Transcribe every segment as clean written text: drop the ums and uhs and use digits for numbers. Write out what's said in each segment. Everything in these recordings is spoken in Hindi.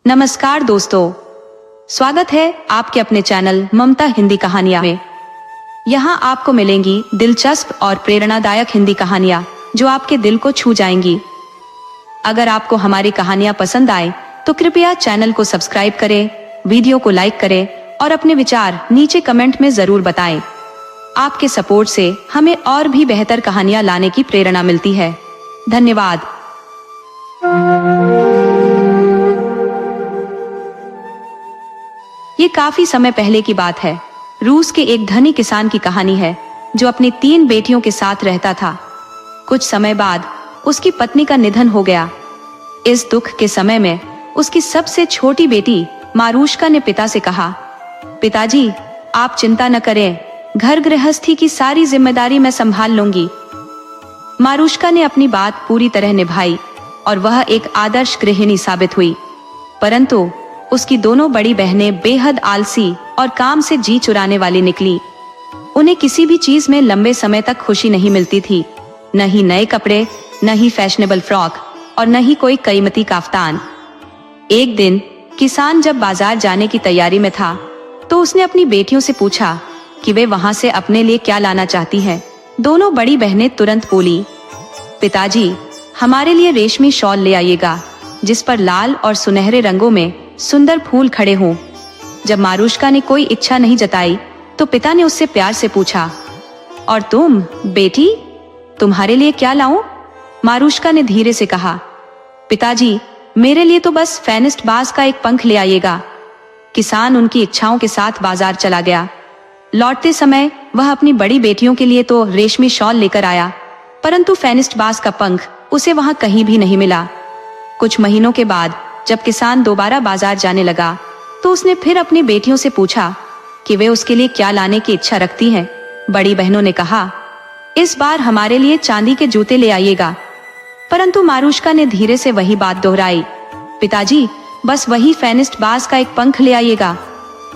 नमस्कार दोस्तों, स्वागत है आपके अपने चैनल ममता हिंदी कहानियां में। यहाँ आपको मिलेंगी दिलचस्प और प्रेरणादायक हिंदी कहानियां जो आपके दिल को छू जाएंगी। अगर आपको हमारी कहानियां पसंद आए तो कृपया चैनल को सब्सक्राइब करें, वीडियो को लाइक करें और अपने विचार नीचे कमेंट में जरूर बताएं। आपके सपोर्ट से हमें और भी बेहतर कहानियां लाने की प्रेरणा मिलती है। धन्यवाद। ये काफी समय पहले की बात है। रूस के एक धनी किसान की कहानी है जो अपनी 3 बेटियों के साथ रहता था। कुछ समय बाद उसकी पत्नी का निधन हो गया। इस दुख के समय में उसकी सबसे छोटी बेटी मारूशका ने पिता से कहा, पिताजी आप चिंता न करें, घर गृहस्थी की सारी जिम्मेदारी मैं संभाल लूंगी। मारूशका ने अपनी बात पूरी तरह निभाई और वह एक आदर्श गृहिणी साबित हुई। परंतु उसकी दोनों बड़ी बहनें बेहद आलसी और काम से जी चुराने वाली निकली। उन्हें किसी भी चीज में लंबे समय तक खुशी नहीं मिलती थी, न ही नए कपड़े, न ही फैशनेबल फ्रॉक और न ही कोई कीमती काफ्तान। एक दिन किसान जब बाजार जाने की तैयारी में था तो उसने अपनी बेटियों से पूछा कि वे वहां से अपने लिए क्या लाना चाहती हैं। दोनों बड़ी बहनें तुरंत बोली, पिताजी हमारे लिए रेशमी शॉल ले आइएगा जिस पर लाल और सुनहरे रंगों में सुंदर फूल खड़े हों। जब मारूशका ने कोई इच्छा नहीं जताई तो पिता ने उससे प्यार से पूछा, और तुम बेटी, तुम्हारे लिए क्या लाऊं? मारूशका ने धीरे से कहा, पिताजी मेरे लिए तो बस फेनिस्ट बाज का एक पंख ले आइएगा। किसान उनकी इच्छाओं के साथ बाजार चला गया। लौटते समय वह अपनी बड़ी बेटियों के लिए तो रेशमी शॉल लेकर आया, परंतु फेनिस्ट बाज का पंख उसे वहां कहीं भी नहीं मिला। कुछ महीनों के बाद जब किसान दोबारा बाजार जाने लगा तो उसने फिर अपनी बेटियों से पूछा कि वे उसके लिए क्या लाने की इच्छा रखती हैं। बड़ी बहनों ने कहा, इस बार हमारे लिए चांदी के जूते ले आइएगा। परंतु मारूशका ने धीरे से वही बात दोहराई, पिताजी बस वही फेनिस्ट बाज का एक पंख ले आइएगा।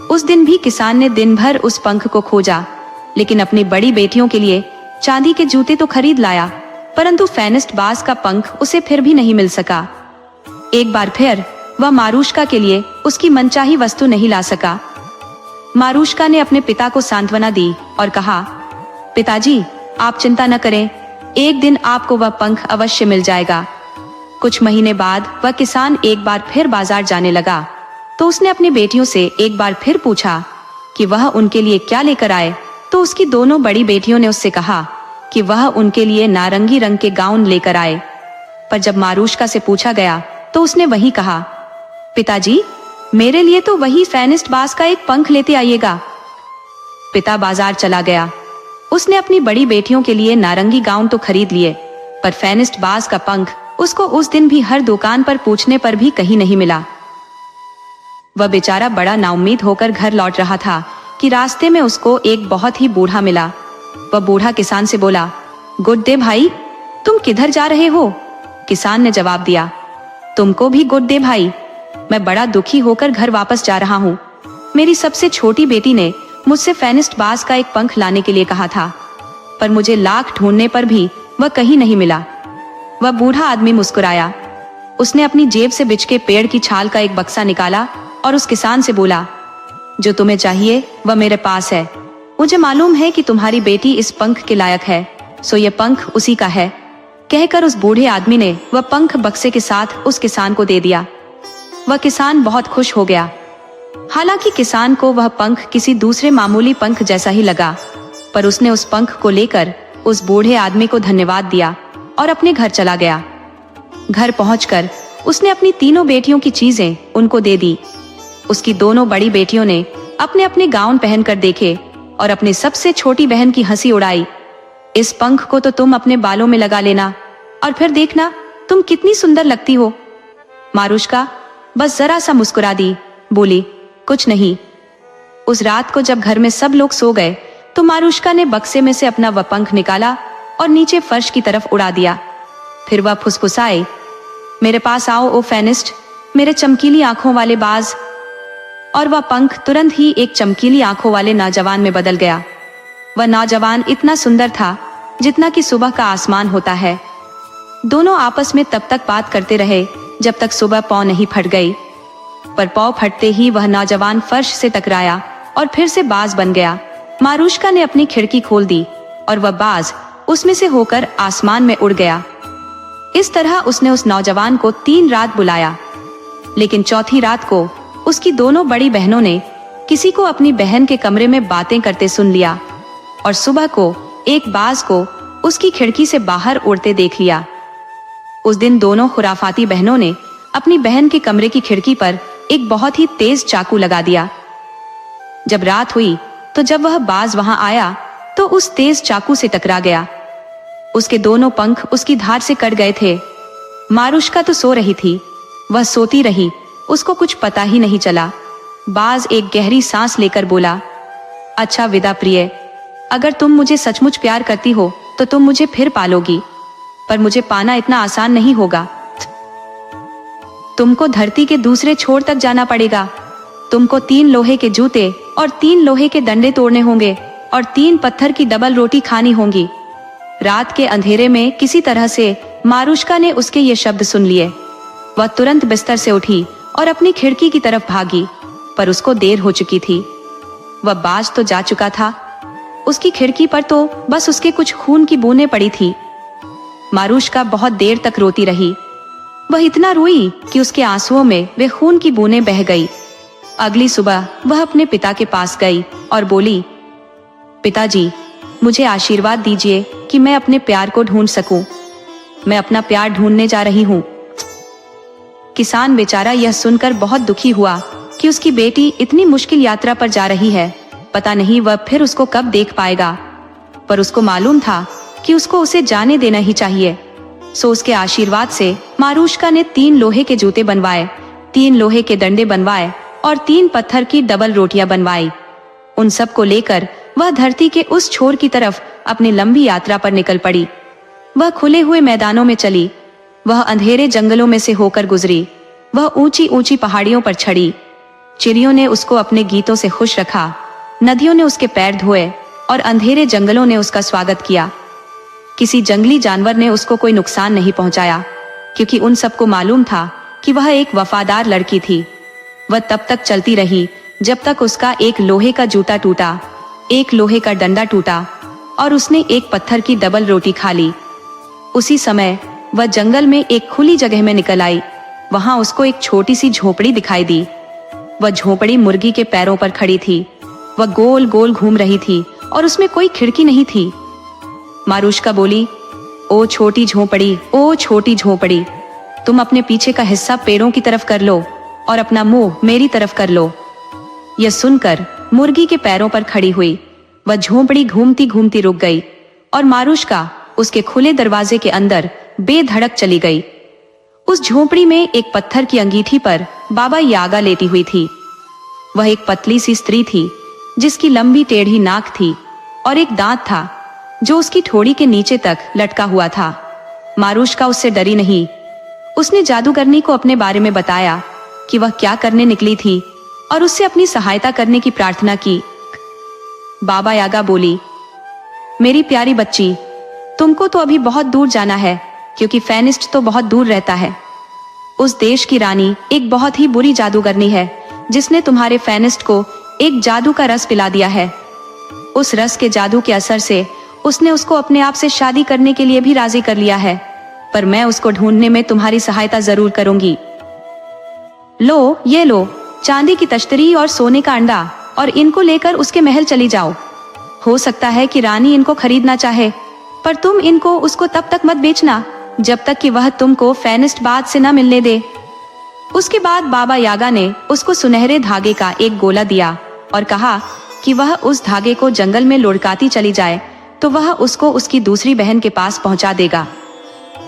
उस दिन भी किसान ने दिन भर उस पंख को खोजा, लेकिन अपनी बड़ी बेटियों के लिए चांदी के जूते तो खरीद लाया, परंतु फेनिस्ट बाज का पंख उसे फिर भी नहीं मिल सका। एक बार फिर वह मारूशका के लिए उसकी मनचाही वस्तु नहीं ला सका। मारूशका ने अपने पिता को सांत्वना दी और कहा, पिताजी आप चिंता न करें, एक दिन आपको वह पंख अवश्य मिल जाएगा। कुछ महीने बाद वह किसान एक बार फिर बाजार जाने लगा तो उसने अपनी बेटियों से एक बार फिर पूछा कि वह उनके लिए क्या लेकर आए। तो उसकी दोनों बड़ी बेटियों ने उससे कहा कि वह उनके लिए नारंगी रंग के गाउन लेकर आए। पर जब मारूशका से पूछा गया तो उसने वही कहा, पिताजी मेरे लिए तो वही फेनिस्ट बाज का एक पंख लेते आइएगा। पिता बाजार चला गया। उसने अपनी बड़ी बेटियों के लिए नारंगी गाउन तो खरीद लिए, पर फेनिस्ट बाज का पंख उसको उस दिन भी हर दुकान पर पूछने पर भी कहीं नहीं मिला। वह बेचारा बड़ा नाउम्मीद होकर घर लौट रहा था कि रास्ते में उसको एक बहुत ही बूढ़ा मिला। वह बूढ़ा किसान से बोला, गुड डे भाई, तुम किधर जा रहे हो? किसान ने जवाब दिया, तुमको भी गुड डे भाई, मैं बड़ा दुखी होकर घर वापस जा रहा हूँ। मेरी सबसे छोटी बेटी ने मुझसे फेनिस्ट बाज का एक पंख लाने के लिए कहा था, पर मुझे लाख ढूंढने पर भी वह कहीं नहीं मिला। वह बूढ़ा आदमी मुस्कुराया। उसने अपनी जेब से बिछ के पेड़ की छाल का एक बक्सा निकाला और उस किसान से बोला, जो तुम्हें चाहिए वह मेरे पास है। मुझे मालूम है कि तुम्हारी बेटी इस पंख के लायक है, सो ये पंख उसी का है। कहकर उस बूढ़े आदमी ने वह पंख बक्से के साथ उस किसान को दे दिया। वह किसान बहुत खुश हो गया। हालांकि किसान को वह पंख किसी दूसरे मामूली पंख जैसा ही लगा, पर उसने उस पंख को लेकर उस बूढ़े आदमी को धन्यवाद दिया और अपने घर चला गया। घर पहुंचकर उसने अपनी तीनों बेटियों की चीजें उनको दे दी। उसकी दोनों बड़ी बेटियों ने अपने अपने गाउन पहनकर देखे और अपनी सबसे छोटी बहन की हंसी उड़ाई। इस पंख को तो तुम अपने बालों में लगा लेना और फिर देखना तुम कितनी सुंदर लगती हो। मारूशका बस जरा सा मुस्कुरा दी, बोली, कुछ नहीं। उस रात को जब घर में सब लोग सो गए तो मारूशका ने बक्से में से अपना वह पंख निकाला और नीचे फर्श की तरफ उड़ा दिया। फिर वह फुसफुसाए, मेरे पास आओ ओ फेनिस्ट, मेरे चमकीली आंखों वाले बाज। और वह पंख तुरंत ही एक चमकीली आंखों वाले नौजवान में बदल गया। वह नौजवान इतना सुंदर था जितना कि सुबह का आसमान होता है। दोनों आपस में तब तक बात करते रहे जब तक सुबह पौ नहीं फट गई। पर पाँव फटते ही वह नौजवान फर्श से टकराया और फिर से बाज बन गया। मारूष्का ने अपनी खिड़की खोल दी और वह बाज उसमें से होकर आसमान में उड़ गया। इस तरह उसने उस नौजवान को 3 रात बुलाया, लेकिन चौथी रात को उसकी दोनों बड़ी बहनों ने किसी को अपनी बहन के कमरे में बातें करते सुन लिया और सुबह को एक बाज को उसकी खिड़की से बाहर उड़ते देख लिया। उस दिन दोनों खुराफाती बहनों ने अपनी बहन के कमरे की खिड़की पर एक बहुत ही तेज चाकू लगा दिया। जब रात हुई तो जब वह बाज वहां आया तो उस तेज चाकू से टकरा गया। उसके दोनों पंख उसकी धार से कट गए थे। मारूष्का तो सो रही थी, वह सोती रही, उसको कुछ पता ही नहीं चला। बाज एक गहरी सांस लेकर बोला, अच्छा विदा प्रिय, अगर तुम मुझे सचमुच प्यार करती हो तो तुम मुझे फिर पालोगी, पर मुझे पाना इतना आसान नहीं होगा। तुमको धरती के दूसरे छोर तक जाना पड़ेगा। तुमको 3 लोहे के जूते और 3 लोहे के डंडे तोड़ने होंगे और 3 पत्थर की डबल रोटी खानी होंगी। रात के अंधेरे में किसी तरह से मारूष्का ने उसके ये शब्द सुन लिए। वह तुरंत बिस्तर से उठी और अपनी खिड़की की तरफ भागी, पर उसको देर हो चुकी थी। वह बाज तो जा चुका था, उसकी खिड़की पर तो बस उसके कुछ खून की बूंदें पड़ी थी। मारूष्का बहुत देर तक रोती रही। वह इतना रोई कि उसके आंसुओं में वे खून की बूंदें बह गई। अगली सुबह वह अपने पिता के पास गई और बोली, पिताजी, मुझे आशीर्वाद दीजिए कि मैं अपने प्यार को ढूंढ सकूं। मैं अपना प्यार ढूंढने जा रही हूं। किसान बेचारा यह सुनकर बहुत दुखी हुआ कि उसकी बेटी इतनी मुश्किल यात्रा पर जा रही है, पता नहीं वह फिर उसको कब देख पाएगा। पर उसको मालूम था कि उसको उसे जाने देना ही चाहिए। सो उसके आशीर्वाद से मारूष्का ने 3 लोहे के जूते बनवाए, 3 लोहे के डंडे बनवाए और 3 पत्थर की डबल रोटियां बनवाई। उन सब को लेकर वह धरती के उस छोर की तरफ अपनी लंबी यात्रा पर निकल पड़ी। वह खुले हुए मैदानों में चली, वह अंधेरे जंगलों में से होकर गुजरी, वह ऊंची ऊंची पहाड़ियों पर चढ़ी। चिड़ियों ने उसको अपने गीतों से खुश रखा, नदियों ने उसके पैर धोए और अंधेरे जंगलों ने उसका स्वागत किया। किसी जंगली जानवर ने उसको कोई नुकसान नहीं पहुंचाया, क्योंकि उन सबको मालूम था कि वह एक वफादार लड़की थी। वह तब तक चलती रही जब तक उसका एक लोहे का जूता टूटा, एक लोहे का डंडा टूटा और उसने एक पत्थर की डबल रोटी खा ली। उसी समय वह जंगल में एक खुली जगह में निकल आई। वहां उसको एक छोटी सी झोपड़ी दिखाई दी। वह झोपड़ी मुर्गी के पैरों पर खड़ी थी। वह गोल गोल घूम रही थी और उसमें कोई खिड़की नहीं थी। मारूष्का बोली, ओ छोटी झोपड़ी, ओ छोटी झोपड़ी, तुम अपने पीछे का हिस्सा पेड़ों की तरफ कर लो और अपना मुंह मेरी तरफ कर लो। यह सुनकर मुर्गी के पैरों पर खड़ी हुई। वह झोपड़ी घूमती घूमती रुक गई और मारूष्का उसके खुले दरवाजे के अंदर बेधड़क चली गई। उस झोपड़ी में एक पत्थर की अंगीठी पर बाबा यागा लेटी हुई थी। वह एक पतली सी स्त्री थी जिसकी लंबी टेढ़ी नाक थी और एक दांत था जो उसकी ठोड़ी के नीचे तक लटका हुआ था। मारूष्का उससे डरी नहीं। उसने जादूगरनी को अपने बारे में बताया कि वह क्या करने निकली थी और उससे अपनी सहायता करने की प्रार्थना की। बाबा यागा बोली, मेरी प्यारी बच्ची, तुमको तो अभी बहुत दूर जाना है, क्योंकि फेनिस्ट तो बहुत दूर रहता है। उस देश की रानी एक बहुत ही बुरी जादूगरनी है जिसने तुम्हारे फेनिस्ट को एक जादू का रस पिला दिया है। उस रस के जादू के असर से उसने उसको अपने आप से शादी करने के लिए भी राजी कर लिया है, पर मैं उसको ढूंढने में तुम्हारी सहायता जरूर करूंगी। लो, ये लो चांदी की तश्तरी और सोने का अंडा और इनको लेकर उसके महल चली जाओ। हो सकता है कि रानी इनको खरीदना चाहे, पर तुम इनको उसको तब तक मत बेचना जब तक कि वह तुमको फेनिस्ट बात से न मिलने दे। उसके बाद बाबा यागा ने उसको सुनहरे धागे का एक गोला दिया और कहा कि वह उस धागे को जंगल में लुढ़काती चली जाए तो वह उसको उसकी दूसरी बहन के पास पहुंचा देगा।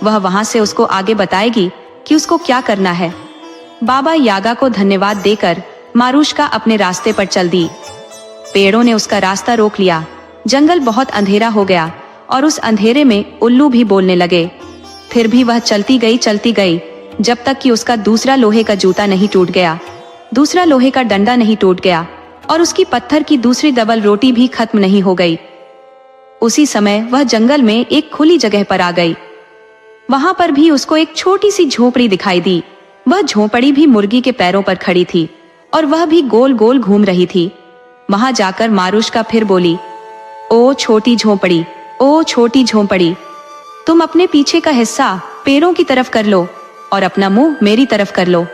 वह वहां से उसको आगे बताएगी कि उसको क्या करना है। बाबा यागा को धन्यवाद देकर मारूष्का अपने रास्ते पर चल दी। पेड़ों ने उसका रास्ता रोक लिया। जंगल बहुत अंधेरा हो गया और उस अंधेरे में उल्लू भी बोलने लगे। फिर भी वह चलती गई जब तक कि उसका दूसरा लोहे का जूता नहीं टूट गया, दूसरा लोहे का डंडा नहीं टूट गया और उसकी पत्थर की दूसरी डबल रोटी भी खत्म नहीं हो गई। उसी समय वह जंगल में एक खुली जगह पर आ गई। वहां पर भी उसको एक छोटी सी झोपड़ी दिखाई दी। वह झोपड़ी भी मुर्गी के पैरों पर खड़ी थी और वह भी गोल गोल घूम रही थी। वहां जाकर मारुष्का फिर बोली, ओ छोटी झोपड़ी, ओ छोटी झोपड़ी, तुम अपने पीछे का हिस्सा पैरों की तरफ कर लो और अपना मुंह मेरी तरफ कर लो।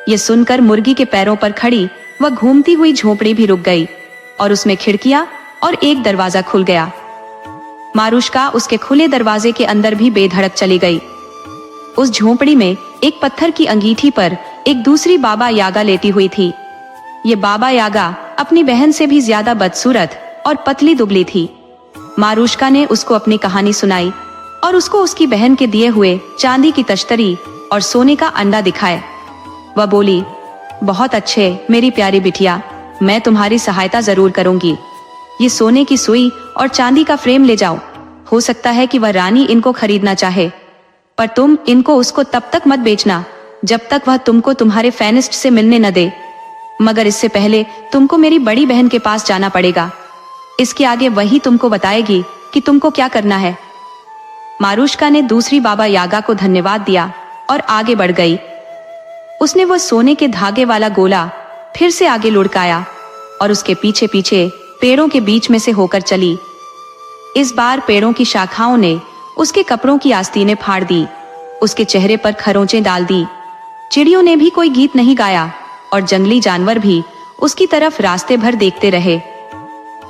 ये सुनकर मुर्गी के पैरों पर खड़ी वह घूमती हुई झोपड़ी भी रुक गई और उसमें खिड़कियां और एक दरवाजा खुल गया। मारुष्का उसके खुले दरवाजे के अंदर भी बेधड़क चली गई। उस झोपड़ी में एक पत्थर की अंगीठी पर एक दूसरी बाबा यागा लेटी हुई थी। ये बाबा यागा अपनी बहन से भी ज्यादा बदसूरत और पतली दुबली थी। मारुष्का ने उसको अपनी कहानी सुनाई और उसको उसकी बहन के दिए हुए चांदी की तश्तरी और सोने का अंडा दिखाए। वह बोली, बहुत अच्छे मेरी प्यारी बिटिया, मैं तुम्हारी सहायता जरूर करूंगी। ये सोने की सुई और चांदी का फ्रेम ले जाओ। हो सकता है कि वह रानी इनको खरीदना चाहे, पर तुम इनको उसको तब तक मत बेचना जब तक वह तुमको तुम्हारे फेनिस्ट से मिलने न दे। मगर इससे पहले तुमको मेरी बड़ी बहन के पास जाना पड़ेगा। इसके आगे वही तुमको बताएगी कि तुमको क्या करना है। मारुष्का ने दूसरी बाबा यागा को धन्यवाद दिया और आगे बढ़ गई। उसने वह सोने के धागे वाला गोला फिर से आगे लुढ़काया और उसके पीछे पीछे पेड़ों के बीच में से होकर चली। इस बार पेड़ों की शाखाओं ने उसके कपड़ों की आस्तीनें फाड़ दी, उसके चेहरे पर खरोंचें डाल दी। चिड़ियों ने भी कोई गीत नहीं गाया और जंगली जानवर भी उसकी तरफ रास्ते भर देखते रहे,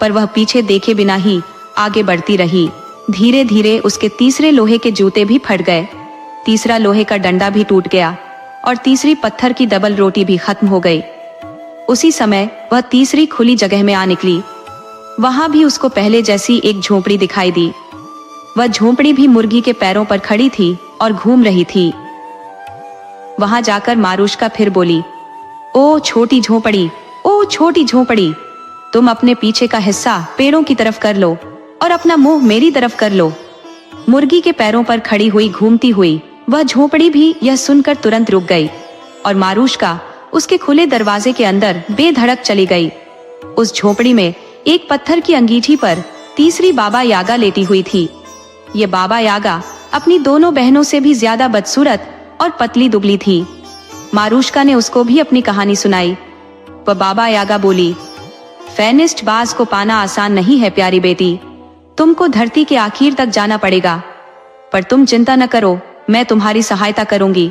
पर वह पीछे देखे बिना ही आगे बढ़ती रही। धीरे धीरे उसके तीसरे लोहे के जूते भी फट गए, तीसरा लोहे का डंडा भी टूट गया और तीसरी पत्थर की डबल रोटी भी खत्म हो गई। उसी समय वह तीसरी खुली जगह में आ निकली। वहां भी उसको पहले जैसी एक झोपड़ी दिखाई दी। वह झोपड़ी भी मुर्गी के पैरों पर खड़ी थी और घूम रही थी। वहां जाकर मारुष्का फिर बोली, ओ छोटी झोपड़ी, ओ छोटी झोपड़ी, तुम अपने पीछे का हिस्सा पेड़ों की तरफ कर लो और अपना मुंह मेरी तरफ कर लो। मुर्गी के पैरों पर खड़ी हुई घूमती हुई वह झोपड़ी भी यह सुनकर तुरंत रुक गई और मारुष्का उसके खुले दरवाजे के अंदर बेधड़क चली गई। उस झोपड़ी में एक पत्थर की अंगीठी पर तीसरी बाबा यागा लेटी हुई थी। ये बाबा यागा अपनी दोनों बहनों से भी ज्यादा बदसूरत और पतली दुबली थी। मारुष्का ने उसको भी अपनी कहानी सुनाई। वह बाबा यागा बोली, फेनिस्ट बाज को पाना आसान नहीं है प्यारी बेटी, तुमको धरती के आखिर तक जाना पड़ेगा, पर तुम चिंता न करो, मैं तुम्हारी सहायता करूंगी।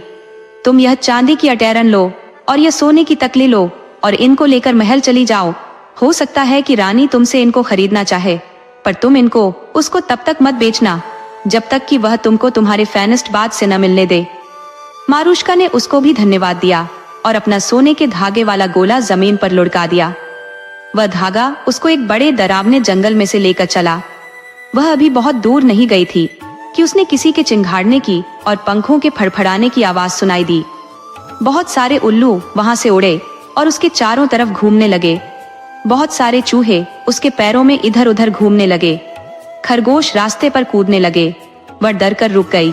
तुम यह चांदी की अटैरन लो और यह सोने की तकली लो और इनको लेकर महल चली जाओ। हो सकता है कि रानी तुमसे इनको खरीदना चाहे, पर तुम इनको उसको तब तक मत बेचना जब तक कि वह तुमको तुम्हारे फेनिस्ट बाज से न मिलने दे। मारुष्का ने उसको भी धन्यवाद दिया और अपना सोने के धागे वाला गोला जमीन पर लुढ़का दिया। वह धागा उसको एक बड़े डरावने जंगल में से लेकर चला। वह अभी बहुत दूर नहीं गई थी कि उसने किसी के चिंघाड़ने की और पंखों के फड़फड़ाने की आवाज सुनाई दी। बहुत सारे उल्लू वहां से उड़े और उसके चारों तरफ घूमने लगे। बहुत सारे चूहे उसके पैरों में इधर उधर घूमने लगे। खरगोश रास्ते पर कूदने लगे। वह डर कर रुक गई।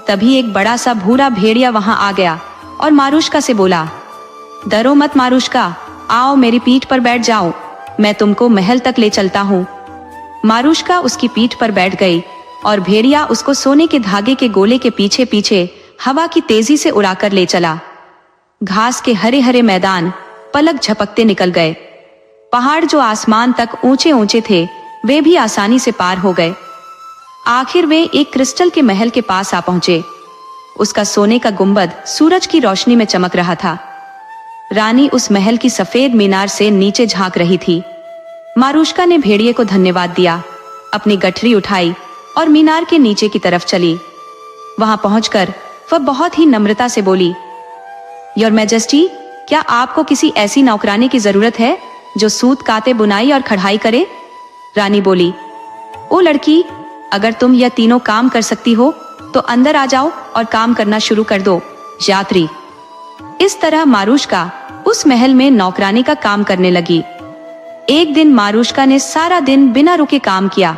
तभी एक बड़ा सा भूरा भेड़िया वहां आ गया और मारुष्का से बोला, डरो मत मारुष्का, आओ मेरी पीठ पर बैठ जाओ, मैं तुमको महल तक ले चलता हूँ। मारुष्का उसकी पीठ पर बैठ गई और भेड़िया उसको सोने के धागे के गोले के पीछे पीछे हवा की तेजी से उड़ाकर ले चला। घास के हरे हरे मैदान पलक झपकते निकल गए। पहाड़ जो आसमान तक ऊंचे ऊंचे थे वे भी आसानी से पार हो गए। आखिर वे एक क्रिस्टल के महल के पास आ पहुंचे। उसका सोने का गुंबद सूरज की रोशनी में चमक रहा था। रानी उस महल की सफेद मीनार से नीचे झांक रही थी। मारुष्का ने भेड़िए को धन्यवाद दिया, अपनी गठरी उठाई और मीनार के नीचे की तरफ चली। वहां पहुंचकर वह बहुत ही नम्रता से बोली, योर मैजेस्टी, क्या आपको किसी ऐसी नौकरानी की जरूरत है जो सूत काते, बुनाई और कढ़ाई करे? रानी बोली, ओ लड़की, अगर तुम यह तीनों काम कर सकती हो तो अंदर आ जाओ और काम करना शुरू कर दो। यात्री। इस तरह मारुष्का उस महल में नौकरानी का काम करने लगी। एक दिन मारुष्का ने सारा दिन बिना रुके काम किया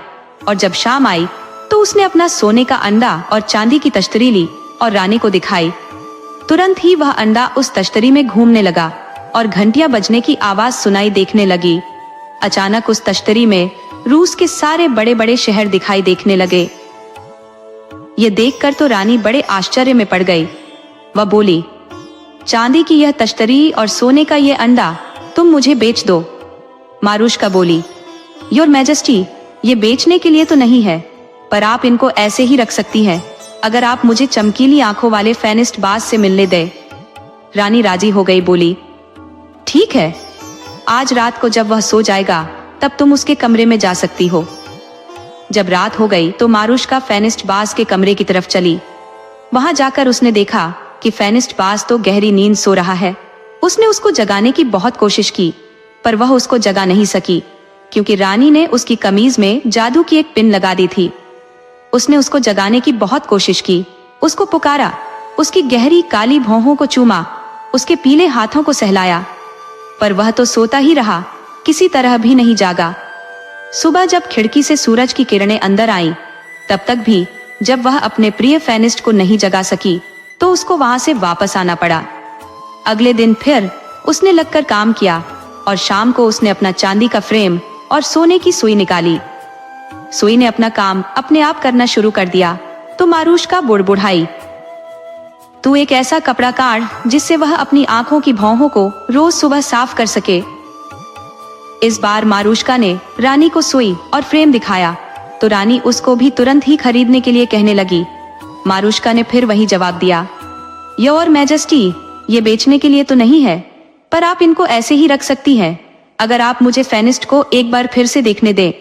और जब शाम आई तो उसने अपना सोने का अंडा और चांदी की तश्तरी ली और रानी को दिखाई। तुरंत ही वह अंडा उस तश्तरी में घूमने लगा और घंटियां बजने की आवाज सुनाई देखने लगी। अचानक उस तश्तरी में रूस के सारे बड़े बड़े शहर दिखाई देखने लगे। ये देखकर तो रानी बड़े आश्चर्य में पड़ गई। वह बोली, चांदी की यह तश्तरी और सोने का यह अंडा तुम मुझे बेच दो। मारुष्का बोली, योर मैजेस्टी, ये बेचने के लिए तो नहीं है, पर आप इनको ऐसे ही रख सकती है अगर आप मुझे चमकीली आंखों वाले फेनिस्ट बाज से मिलने दे। रानी राजी हो गई, बोली, ठीक है, आज रात को जब वह सो जाएगा तब तुम उसके कमरे में जा सकती हो। जब रात हो गई तो मारुष्का फेनिस्ट बाज के कमरे की तरफ चली। वहां जाकर उसने देखा कि फेनिस्ट बाज तो गहरी नींद सो रहा है। उसने उसको जगाने की बहुत कोशिश की, पर वह उसको जगा नहीं सकी, क्योंकि रानी ने उसकी कमीज में जादू की एक पिन लगा दी थी। उसने उसको जगाने की बहुत कोशिश की, उसको पुकारा, उसकी गहरी काली भौहों को चूमा, उसके पीले हाथों को सहलाया, पर वह तो सोता ही रहा, किसी तरह भी नहीं जागा। सुबह जब खिड़की से सूरज की किरणें अंदर आईं, तब तक भी जब वह अपने प्रिय फेनिस्ट को नहीं जगा सकी तो उसको वहां से वापस आना पड़ा। अगले दिन फिर उसने लगकर काम किया और शाम को उसने अपना चांदी का फ्रेम और सोने की सुई निकाली। सुई ने अपना काम अपने आप करना शुरू कर दिया तो मारुष्का बुड़बुड़ाई, तू एक ऐसा कपड़ा काट जिससे वह अपनी आंखों की भौहों को रोज सुबह साफ कर सके। इस बार मारुष्का ने रानी को सुई और फ्रेम दिखाया तो रानी उसको भी तुरंत ही खरीदने के लिए कहने लगी। मारुष्का ने फिर वही जवाब दिया, योर मैजेस्टी, ये बेचने के लिए तो नहीं है, पर आप इनको ऐसे ही रख सकती हैं अगर आप मुझे फेनिस्ट को एक बार फिर से देखने दें।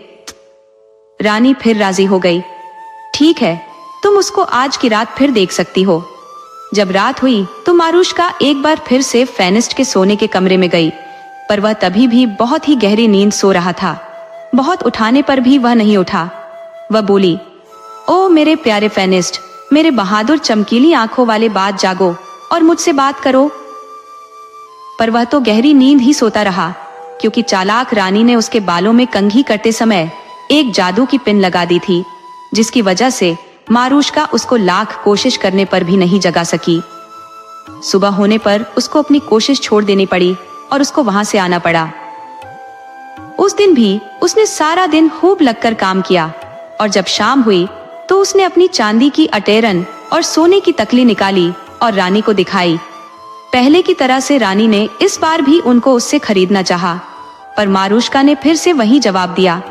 रानी फिर राजी हो गई, ठीक है, तुम उसको आज की रात फिर देख सकती हो। जब रात हुई तो मारुष्का एक बार फिर से फेनिस्ट के सोने के कमरे में गई, पर वह तभी भी बहुत ही गहरी नींद सो रहा था। बहुत उठाने पर भी वह नहीं उठा। वह बोली, ओ मेरे प्यारे फेनिस्ट, मेरे बहादुर चमकीली आंखों वाले बाज, जागो और मुझसे बात करो। पर वह तो गहरी नींद ही सोता रहा, क्योंकि चालाक रानी ने उसके बालों में कंघी करते समय एक जादू की पिन लगा दी थी, जिसकी वजह से मारुष्का उसको लाख कोशिश करने पर भी नहीं जगा सकी। सुबह होने पर उसको अपनी कोशिश छोड़ देनी पड़ी और उसको वहां से आना पड़ा। उस दिन भी उसने सारा दिन खूब लगकर काम किया और जब शाम हुई तो उसने अपनी चांदी की अटेरन और सोने की तकली निकाली और रानी को दिखाई। पहले की तरह से रानी ने इस बार भी उनको उससे खरीदना चाहा, पर मारुष्का ने फिर से वही जवाब दिया,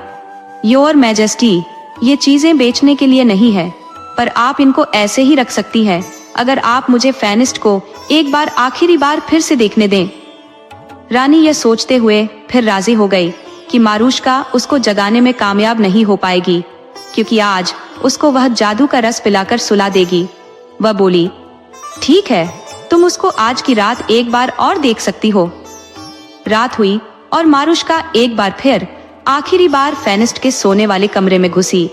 योर मैजेस्टी, ये चीजें बेचने के लिए नहीं है, पर आप इनको ऐसे ही रख सकती है अगर आप मुझे फेनिस्ट को एक बार आखिरी बार फिर से देखने दें। रानी यह सोचते हुए फिर राजी हो गई कि मारुष्का उसको जगाने में कामयाब नहीं हो पाएगी, क्योंकि आज उसको वह जादू का रस पिलाकर सुला देगी। वह बोली, ठीक है, तुम उसको आज की रात एक बार और देख सकती हो। रात हुई और मारुष्का एक बार फिर आखिरी बार फेनिस्ट के सोने वाले कमरे में घुसी।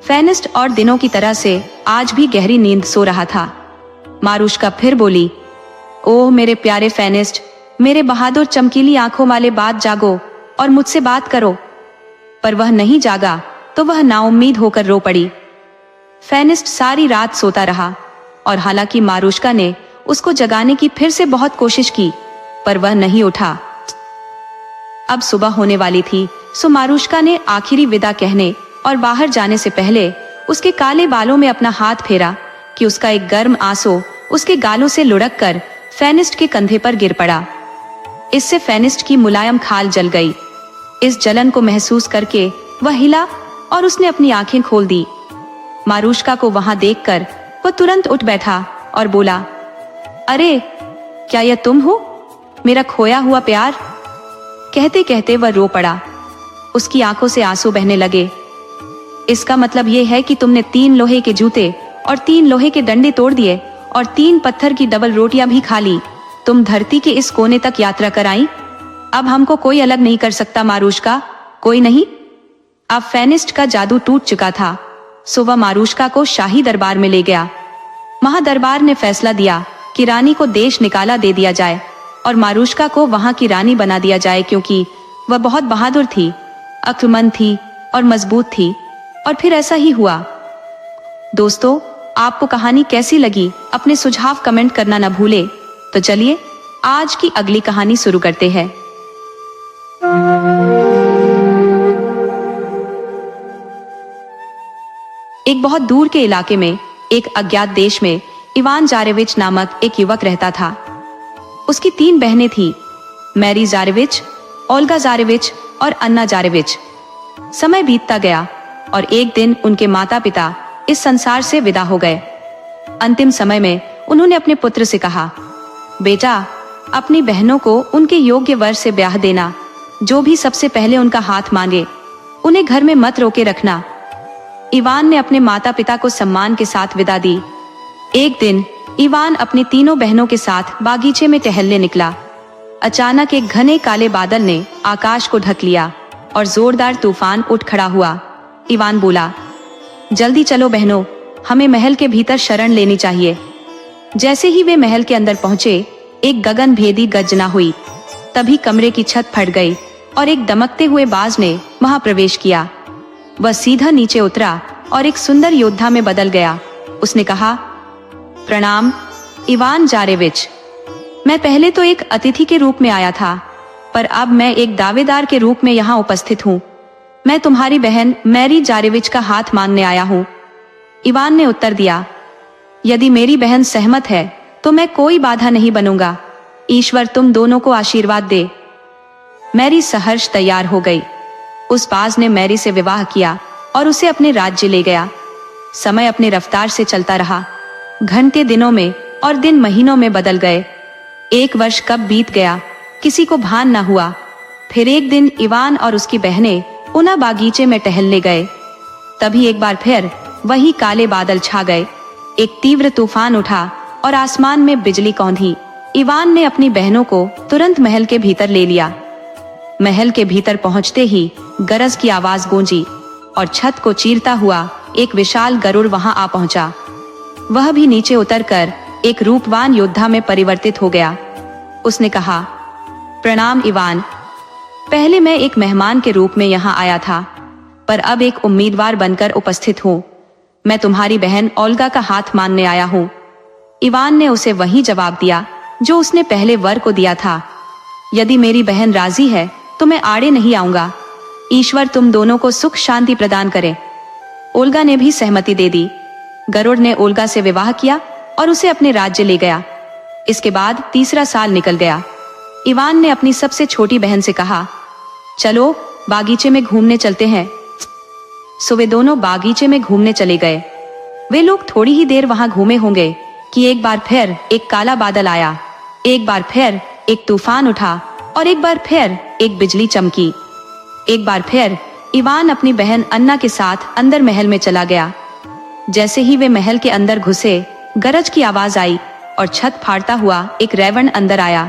फेनिस्ट और दिनों की तरह से आज भी गहरी नींद सो रहा था। मारुष्का फिर बोली, ओह मेरे प्यारे फेनिस्ट, मेरे बहादुर चमकीली आंखों वाले बाज, जागो और मुझसे बात करो। पर वह नहीं जागा तो वह नाउम्मीद होकर रो पड़ी। फेनिस्ट सारी रात सोता रहा और हालांकि मारुष्का ने उसको जगाने की फिर से बहुत कोशिश की, पर वह नहीं उठा। अब सुबह होने वाली थी, सो मारुष्का ने आखिरी विदा कहने और बाहर जाने से पहले उसके काले बालों में अपना हाथ फेरा कि उसका एक गर्म आंसू उसके गालों से लुढ़क कर फेनिस्ट के कंधे पर गिर पड़ा। इससे फेनिस्ट की मुलायम खाल जल गई। इस जलन को महसूस करके वह हिला और उसने अपनी आंखें खोल दी। मारुष्का को वहां देखकर वह तुरंत उठ बैठा और बोला, अरे क्या यह तुम हो, मेरा खोया हुआ प्यार? कहते कहते वह रो पड़ा। उसकी आंखों से आंसू बहने लगे। इसका मतलब यह है कि तुमने 3 लोहे के जूते और 3 लोहे के डंडे तोड़ दिए और 3 पत्थर की डबल रोटियां भी खा ली। तुम धरती के इस कोने तक यात्रा कर आई। अब हमको कोई अलग नहीं कर सकता मारुष्का, कोई नहीं। अब फेनिस्ट का जादू टूट चुका था, सो वह मारुष्का को शाही दरबार में ले गया। महादरबार ने फैसला दिया कि रानी को देश निकाला दे दिया जाए और मारुष्का को वहां की रानी बना दिया जाए, क्योंकि वह बहुत बहादुर थी, अक्लमंद थी और मजबूत थी। और फिर ऐसा ही हुआ। दोस्तों, आपको कहानी कैसी लगी अपने सुझाव कमेंट करना न भूले। तो चलिए आज की अगली कहानी शुरू करते हैं। एक बहुत दूर के इलाके में, एक अज्ञात देश में इवान जारेविच नामक एक युवक रहता था। उसकी 3 बहनें थीं, मैरी जारेविच, ओल्गा जारेविच और अन्ना जारेविच। समय बीतता गया और एक दिन उनके माता पिता इस संसार से विदा हो गए। अंतिम समय में उन्होंने अपने पुत्र से कहा, बेटा, अपनी बहनों को उनके योग्य वर से ब्याह देना। जो भी सबसे पहले उनका हाथ मांगे उन्हें घर में मत रोके रखना। इवान ने अपने माता पिता को सम्मान के साथ विदा दी। एक दिन इवान अपनी तीनों बहनों के साथ बागीचे में टहलने निकला। अचानक एक घने काले बादल ने आकाश को ढक लिया और जोरदार तूफान उठ खड़ा हुआ। इवान बोला, जल्दी चलो बहनों, हमें महल के भीतर शरण लेनी चाहिए। जैसे ही वे महल के अंदर पहुंचे, एक गगन भेदी गर्जना हुई। तभी कमरे की छत फट गई और एक दमकते हुए बाज ने वहां प्रवेश किया। वह सीधा नीचे उतरा और एक सुंदर योद्धा में बदल गया। उसने कहा, प्रणाम इवान जारेविच। मैं पहले तो एक अतिथि के रूप में आया था, पर अब मैं एक दावेदार के रूप में यहाँ उपस्थित हूँ। मैं तुम्हारी बहन मैरी जारेविच का हाथ मांगने आया हूँ। इवान ने उत्तर दिया, यदि मेरी बहन सहमत है तो मैं कोई बाधा नहीं बनूंगा। ईश्वर तुम दोनों को आशीर्वाद दे। मैरी सहर्ष तैयार हो गई। उस बाज ने मैरी से विवाह किया और उसे अपने राज्य ले गया। समय अपनी रफ्तार से चलता रहा। घंटे दिनों में और दिन महीनों में बदल गए। 1 वर्ष कब बीत गया किसी को भान न हुआ। फिर एक दिन इवान और उसकी बहनें उना बागीचे में टहलने गए। तभी एक बार फिर वही काले बादल छा गए। एक तीव्र तूफान उठा और आसमान में बिजली कौंधी। इवान ने अपनी बहनों को तुरंत महल के भीतर ले लिया। महल के भीतर पहुंचते ही गरज की आवाज गूंजी और छत को चीरता हुआ एक विशाल गरुड़ वहां आ पहुंचा। वह भी नीचे उतरकर एक रूपवान योद्धा में परिवर्तित हो गया। उसने कहा, प्रणाम इवान। पहले मैं एक मेहमान के रूप में यहाँ आया था, पर अब एक उम्मीदवार बनकर उपस्थित हूँ। मैं तुम्हारी बहन ओल्गा का हाथ मांगने आया हूँ। इवान ने उसे वही जवाब दिया जो उसने पहले वर को दिया था। यदि मेरी बहन राजी है तो मैं आड़े नहीं आऊंगा। ईश्वर तुम दोनों को सुख शांति प्रदान करे। ओल्गा ने भी सहमति दे दी। गरुड़ ने ओल्गा से विवाह किया और उसे अपने राज्य ले गया। इसके बाद 3रा साल निकल गया। इवान ने अपनी सबसे छोटी बहन से कहा, चलो बागीचे में घूमने चलते हैं। सो वे दोनों बागीचे में घूमने चले गए। वे लोग थोड़ी ही देर वहां घूमे होंगे कि एक बार फिर एक काला बादल आया। एक बार फिर एक तूफान उठा और एक बार फिर एक बिजली चमकी। एक बार फिर इवान अपनी बहन अन्ना के साथ अंदर महल में चला गया। जैसे ही वे महल के अंदर घुसे, गरज की आवाज आई और छत फाड़ता हुआ एक रेवण अंदर आया।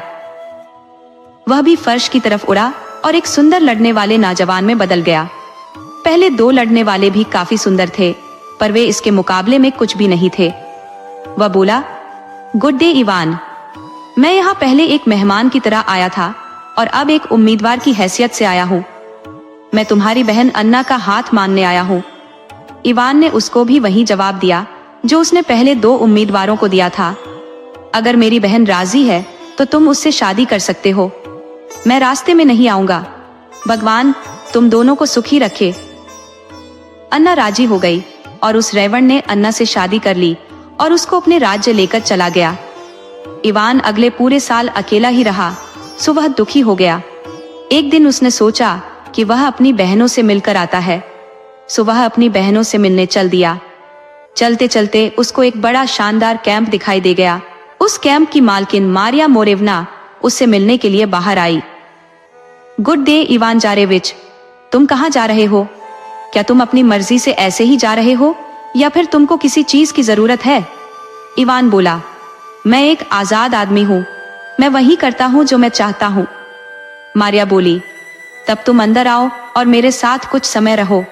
वह भी फर्श की तरफ उड़ा और एक सुंदर लड़ने वाले नौजवान में बदल गया। पहले 2 लड़ने वाले भी काफी सुंदर थे, पर वे इसके मुकाबले में कुछ भी नहीं थे। वह बोला, गुड डे इवान। मैं यहाँ पहले एक मेहमान की तरह आया था और अब एक उम्मीदवार की हैसियत से आया हूँ। मैं तुम्हारी बहन अन्ना का हाथ मांगने आया हूँ। इवान ने उसको भी वही जवाब दिया जो उसने पहले 2 उम्मीदवारों को दिया था। अगर मेरी बहन राजी है तो तुम उससे शादी कर सकते हो। मैं रास्ते में नहीं आऊंगा। भगवान तुम दोनों को सुखी रखे। अन्ना राजी हो गई और उस रेवण ने अन्ना से शादी कर ली और उसको अपने राज्य लेकर चला गया। इवान अगले पूरे साल अकेला ही रहा, सो वह दुखी हो गया। एक दिन उसने सोचा कि वह अपनी बहनों से मिलकर आता है, सो वह अपनी बहनों से मिलने चल दिया। चलते चलते उसको एक बड़ा शानदार कैंप दिखाई दे गया। उस कैंप की मालकिन मारिया मोरेवना उससे मिलने के लिए बाहर आई। गुड डे इवान जारेविच, तुम कहाँ जा रहे हो? क्या तुम अपनी मर्जी से ऐसे ही जा रहे हो या फिर तुमको किसी चीज की जरूरत है? इवान बोला, मैं एक आजाद आदमी हूँ, मैं वही करता हूँ जो मैं चाहता हूँ। मारिया बोली, तब तुम अंदर आओ और मेरे साथ कुछ समय रहो।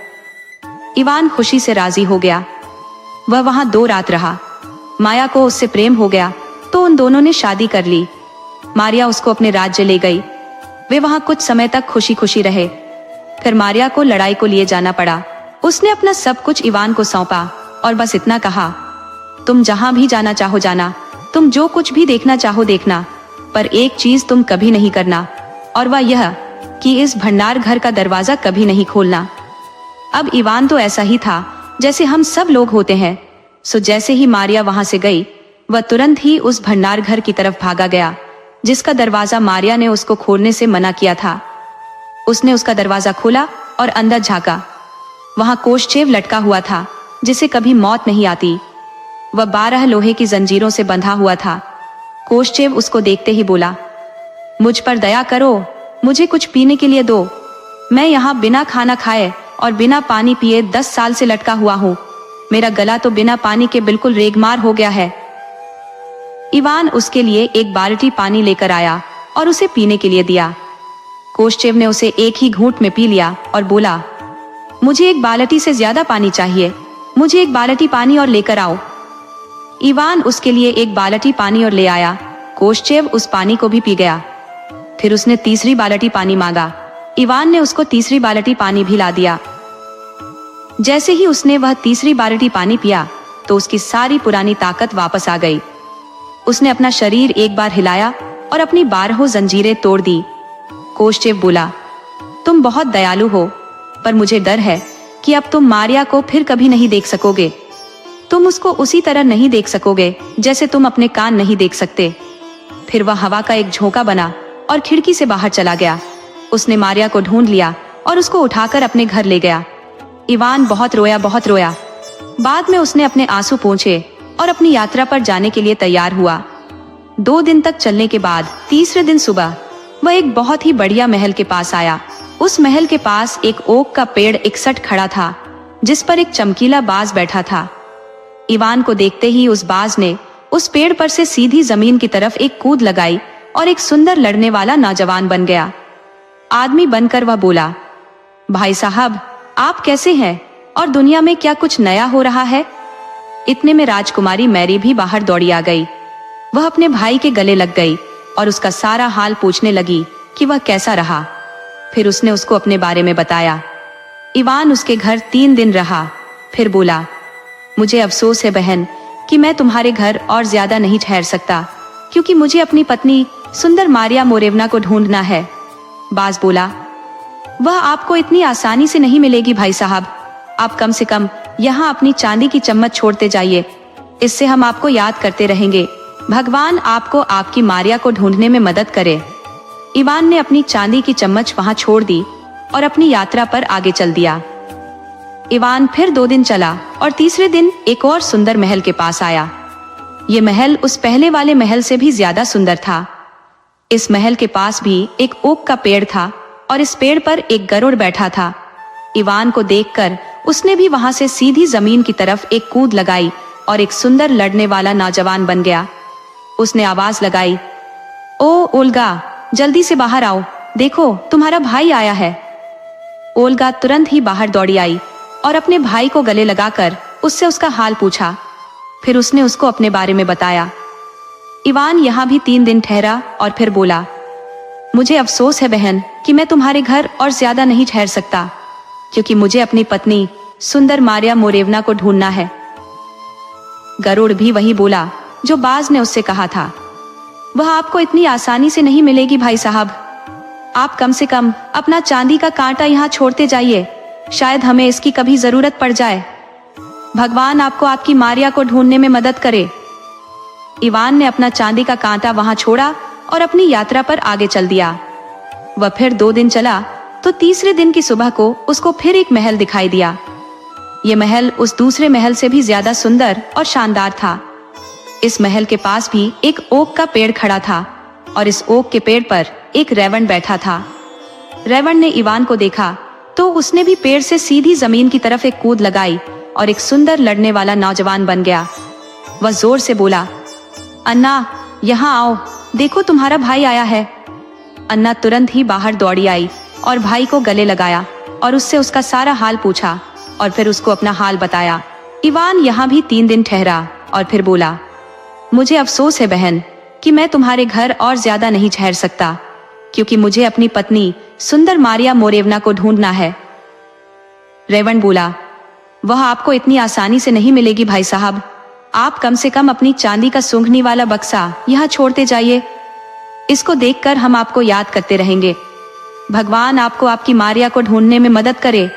इवान खुशी से राजी हो गया। वह वहां 2 रात रहा। माया को उससे प्रेम हो गया तो उन दोनों ने शादी कर ली। मारिया उसको अपने राज्य ले गई। वे वहां कुछ समय तक खुशी खुशी रहे। फिर मारिया को लड़ाई को लिए जाना पड़ा। उसने अपना सब कुछ इवान को सौंपा और बस इतना कहा, तुम जहां भी जाना चाहो जाना, तुम जो कुछ भी देखना चाहो देखना, पर एक चीज तुम कभी नहीं करना, और वह यह कि इस भंडार घर का दरवाजा कभी नहीं खोलना। अब इवान तो ऐसा ही था जैसे हम सब लोग होते हैं। सो जैसे ही मारिया वहां से गई, वह तुरंत ही उस भंडार घर की तरफ भागा गया। जिसका दरवाजा मारिया ने उसको खोलने से मना किया था। उसने उसका दरवाजा खोला और अंदर झांका। वहां कोश्चेव लटका हुआ था, जिसे कभी मौत नहीं आती। वह 12 लोहे की जंजीरों से बंधा हुआ था। कोश्चेव उसको देखते ही बोला, मुझ पर दया करो, मुझे कुछ पीने के लिए दो। मैं यहाँ बिना खाना खाए और बिना पानी पिए 10 साल से लटका हुआ हूँ। मेरा गला तो बिना पानी के बिल्कुल रेगमार हो गया है। इवान उसके लिए एक बाल्टी पानी लेकर आया और उसे पीने के लिए दिया। कोश्चेव ने उसे एक ही घूंट में पी लिया और बोला, मुझे एक बाल्टी से ज्यादा पानी चाहिए, मुझे एक बाल्टी पानी और लेकर आओ। इवान उसके लिए एक बाल्टी पानी और ले आया। कोश्चेव उस पानी को भी पी गया। फिर उसने तीसरी बाल्टी पानी मांगा। इवान ने उसको तीसरी बाल्टी पानी भी ला दिया। जैसे ही उसने वह तीसरी बाल्टी पानी पिया तो उसकी सारी पुरानी ताकत वापस आ गई। उसने अपना शरीर एक बार हिलाया और अपनी 12 जंजीरें तोड़ दी। कोश्चेव बोला, तुम बहुत दयालु हो, पर मुझे डर है कि अब तुम मारिया को फिर कभी नहीं देख सकोगे। तुम उसको उसी तरह नहीं देख सकोगे जैसे तुम अपने कान नहीं देख सकते। फिर वह हवा का एक झोंका बना और खिड़की से बाहर चला गया। उसने मारिया को ढूंढ लिया और उसको उठाकर अपने घर ले गया। इवान बहुत रोया, बहुत रोया। बाद में उसने अपने आंसू पोंछे और अपनी यात्रा पर जाने के लिए तैयार हुआ। 2 दिन तक चलने के बाद तीसरे दिन सुबह वह एक बहुत ही बढ़िया महल के पास आया। उस महल के पास एक ओक का पेड़ एकसठ खड़ा था, जिस पर एक चमकीला बाज बैठा था। इवान को देखते ही उस बाज ने उस पेड़ पर से सीधी जमीन की तरफ एक कूद लगाई और एक सुंदर लड़ने वाला नौजवान बन गया। आदमी बनकर वह बोला, भाई साहब, आप कैसे हैं और दुनिया में क्या कुछ नया हो रहा है? इतने में राजकुमारी मैरी भी बाहर दौड़ी आ गई। वह अपने भाई के गले लग गई और उसका सारा हाल पूछने लगी कि वह कैसा रहा। फिर उसने उसको अपने बारे में बताया। इवान उसके घर 3 दिन रहा। फिर बोला, मुझे अफसोस है बहन कि मैं तुम्हारे घर और ज्यादा नहीं ठहर सकता, क्योंकि मुझे अपनी पत्नी सुंदर मारिया मोरेवना को ढूंढना है। बाज बोला, वह आपको इतनी आसानी से नहीं मिलेगी भाई साहब। आप कम से कम यहाँ अपनी चांदी की चम्मच छोड़ते जाइए, इससे हम आपको याद करते रहेंगे। भगवान आपको आपकी मारिया को ढूंढने में मदद करे। इवान ने अपनी चांदी की चम्मच वहां छोड़ दी और अपनी यात्रा पर आगे चल दिया। इवान फिर 2 दिन चला और तीसरे दिन एक और सुंदर महल के पास आया। ये महल उस पहले वाले महल से भी ज्यादा सुंदर था। इस महल के पास भी एक ओक का पेड़ था और इस पेड़ पर एक गरुड़ बैठा था। इवान को देखकर उसने भी वहां से सीधी जमीन की तरफ एक कूद लगाई और एक सुंदर लड़ने वाला नौजवान बन गया। उसने आवाज लगाई, ओ ओल्गा, जल्दी से बाहर आओ, देखो तुम्हारा भाई आया है। ओल्गा तुरंत ही बाहर दौड़ी आई और अपने भाई को गले लगाकर उससे उसका हाल पूछा। फिर उसने उसको अपने बारे में बताया। इवान यहाँ भी 3 दिन ठहरा और फिर बोला, मुझे अफसोस है बहन कि मैं तुम्हारे घर और ज्यादा नहीं ठहर सकता, क्योंकि मुझे अपनी पत्नी सुंदर मारिया मोरेवना को ढूंढना है। गरुड़ भी वही बोला जो बाज ने उससे कहा था। वह आपको इतनी आसानी से नहीं मिलेगी भाई साहब। आप कम से कम अपना चांदी का कांटा यहाँ छोड़ते जाइए, शायद हमें इसकी कभी जरूरत पड़ जाए। भगवान आपको आपकी मारिया को ढूंढने में मदद करे। इवान ने अपना चांदी का कांटा वहां छोड़ा और अपनी यात्रा पर आगे चल दिया। वह फिर 2 दिन चला तो तीसरे दिन की सुबह को उसको फिर एक महल दिखाई दिया। यह महल उस दूसरे महल से भी ज्यादा सुंदर और शानदार था। इस महल के पास भी एक ओक का पेड़ खड़ा था और इस ओक के पेड़ पर एक रेवण बैठा था। रेवण ने इवान को देखा तो उसने भी पेड़ से सीधी जमीन की तरफ एक कूद लगाई और एक सुंदर लड़ने वाला नौजवान बन गया। वह जोर से बोला, अन्ना, यहाँ आओ, देखो तुम्हारा भाई आया है। अन्ना तुरंत ही बाहर दौड़ी आई और भाई को गले लगाया और उससे उसका सारा हाल पूछा और फिर उसको अपना हाल बताया। इवान यहाँ भी 3 दिन ठहरा और फिर बोला, मुझे अफसोस है बहन कि मैं तुम्हारे घर और ज्यादा नहीं ठहर सकता, क्योंकि मुझे अपनी पत्नी सुंदर मारिया मोरेवना को ढूंढना है। रेवण बोला, वह आपको इतनी आसानी से नहीं मिलेगी भाई साहब। आप कम से कम अपनी चांदी का सूंघने वाला बक्सा यहाँ छोड़ते जाइए, इसको देखकर हम आपको याद करते रहेंगे। भगवान आपको आपकी मारिया को ढूंढने में मदद करे।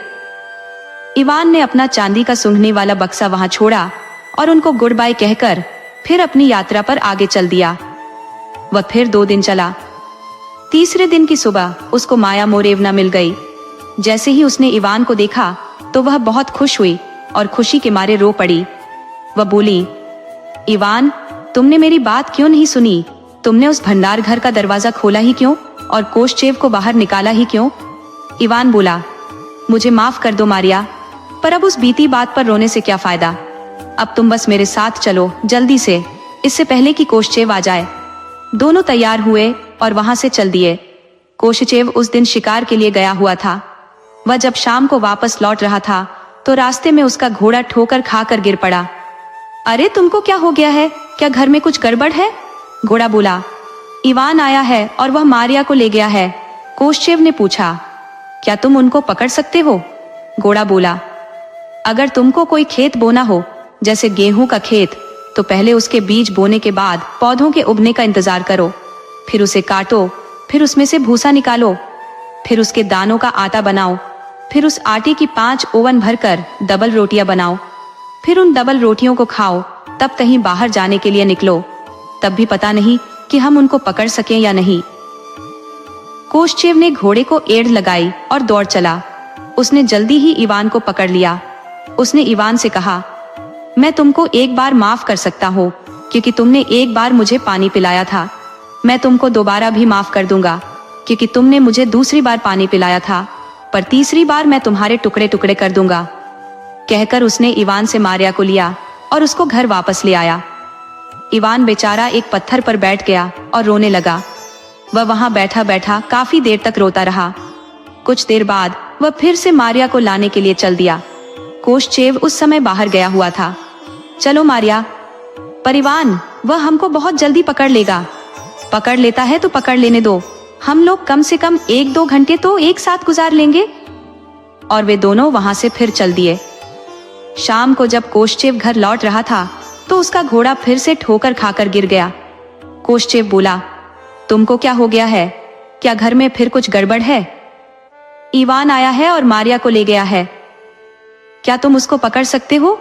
इवान ने अपना चांदी का सूंघने वाला बक्सा वहां छोड़ा और उनको गुड बाय कहकर फिर अपनी यात्रा पर आगे चल दिया। वह फिर 2 दिन चला। तीसरे दिन की सुबह उसको माया मोरेवना मिल गई। जैसे ही उसने इवान को देखा तो वह बहुत खुश हुई और खुशी के मारे रो पड़ी। वह बोली, इवान, तुमने मेरी बात क्यों नहीं सुनी? तुमने उस भंडार घर का दरवाजा खोला ही क्यों और कोषचेव को बाहर निकाला ही क्यों? इवान बोला, मुझे माफ कर दो मारिया, पर अब उस बीती बात पर रोने से क्या फायदा। अब तुम बस मेरे साथ चलो जल्दी से, इससे पहले कि कोषचेव आ जाए। दोनों तैयार हुए और वहां से चल दिए। कोषचेव उस दिन शिकार के लिए गया हुआ था। वह जब शाम को वापस लौट रहा था तो रास्ते में उसका घोड़ा ठोकर खाकर गिर पड़ा। अरे तुमको क्या हो गया है? क्या घर में कुछ गड़बड़ है? घोड़ा बोला, इवान आया है और वह मारिया को ले गया है। कोषचेव ने पूछा, क्या तुम उनको पकड़ सकते हो? घोड़ा बोला, अगर तुमको कोई खेत बोना हो, जैसे गेहूं का खेत, तो पहले उसके बीज बोने के बाद पौधों के उगने का इंतजार करो, फिर उसे काटो, फिर उसमें से भूसा निकालो, फिर उसके दानों का आटा बनाओ, फिर उस आटे की 5 ओवन भरकर डबल रोटियां बनाओ, फिर उन डबल रोटियों को खाओ, तब कहीं बाहर जाने के लिए निकलो। तब भी पता नहीं कि हम उनको पकड़ सकें या नहीं। कोषचेव ने घोड़े को एड़ लगाई और दौड़ चला। उसने जल्दी ही इवान को पकड़ लिया। उसने इवान से कहा, मैं तुमको एक बार माफ कर सकता हूँ, क्योंकि तुमने एक बार मुझे पानी पिलाया था। मैं तुमको दोबारा भी माफ कर दूंगा, क्योंकि तुमने मुझे दूसरी बार पानी पिलाया था, पर तीसरी बार मैं तुम्हारे टुकड़े टुकड़े कर दूंगा। कहकर उसने इवान से मारिया को लिया और उसको घर वापस ले आया। इवान बेचारा एक पत्थर पर बैठ गया और रोने लगा। वह वहां बैठा बैठा काफी देर तक रोता रहा। कुछ देर बाद वह फिर से मारिया को लाने के लिए चल दिया। कोषचेव उस समय बाहर गया हुआ था। चलो मारिया। पर इवान, वह हमको बहुत जल्दी पकड़ लेगा। पकड़ लेता है तो पकड़ लेने दो, हम लोग कम से कम 1-2 घंटे तो एक साथ गुजार लेंगे। और वे दोनों वहां से फिर चल दिए। शाम को जब कोषचेव घर लौट रहा था तो उसका घोड़ा फिर से ठोकर खाकर गिर गया। कोषचेव बोला, तुमको क्या हो गया है? क्या घर में फिर कुछ गड़बड़ है? इवान आया है और मारिया को ले गया है। क्या तुम उसको पकड़ सकते हो?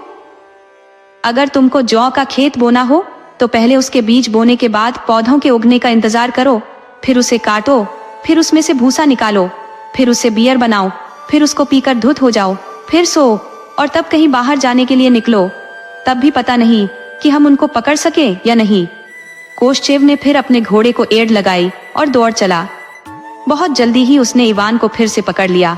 अगर तुमको जौ का खेत बोना हो तो पहले उसके बीज बोने के बाद पौधों के उगने का इंतजार करो, फिर उसे काटो, फिर उसमें से भूसा निकालो, फिर उससे बियर बनाओ, फिर उसको पीकर धुत हो जाओ, फिर सो, और तब कहीं बाहर जाने के लिए निकलो। तब भी पता नहीं कि हम उनको पकड़ सके या नहीं। कोषचेव ने फिर अपने घोड़े को एड़ लगाई और दौड़ चला। बहुत जल्दी ही उसने इवान को फिर से पकड़ लिया।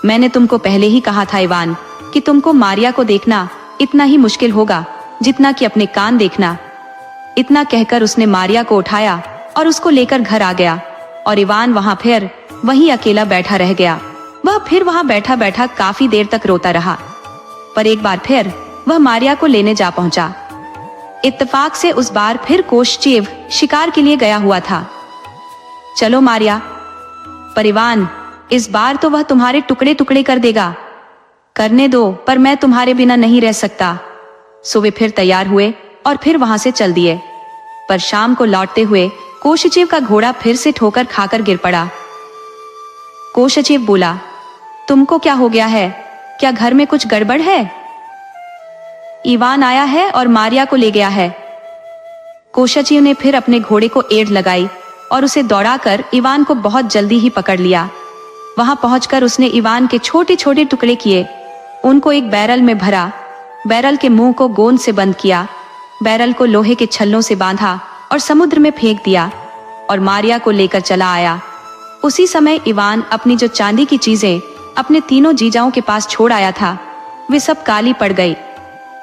मैंने तुमको पहले ही कहा था इवान, कि तुमको मारिया को देखना इतना ही मुश्किल होगा जितना कि अपने कान देखना। इतना कहकर उसने मारिया को उठाया और उसको लेकर घर आ गया। और इवान वहां फिर वहीं अकेला बैठा रह गया। वह फिर वहां बैठा बैठा काफी देर तक रोता रहा। पर एक बार फिर वह मारिया को लेने जा पहुंचा। इत्तेफाक से उस बार फिर कोषचेव शिकार के लिए गया हुआ था। चलो मारिया। पर इवान, इस बार तो वह तुम्हारे टुकड़े टुकड़े कर देगा। करने दो, पर मैं तुम्हारे बिना नहीं रह सकता। सो वे फिर तैयार हुए और फिर वहां से चल दिए। पर शाम को लौटते हुए कोषचेव का घोड़ा फिर से ठोकर खाकर गिर पड़ा। कोषचेव बोला, तुमको क्या हो गया है? क्या घर में कुछ गड़बड़ है? इवान आया है और मारिया को ले गया है। कोषचेव ने फिर अपने घोड़े को एड़ लगाई और उसे दौड़ाकर इवान को बहुत जल्दी ही पकड़ लिया। वहां पहुंचकर उसने इवान के छोटे छोटे टुकड़े किए, उनको एक बैरल में भरा, बैरल के मुंह को गोंद से बंद किया, बैरल को लोहे के छल्लों से बांधा और समुद्र में फेंक दिया और मारिया को लेकर चला आया। उसी समय इवान अपनी जो चांदी की चीजें अपने तीनों जीजाओं के पास छोड़ आया था, वे सब काली पड़ गई।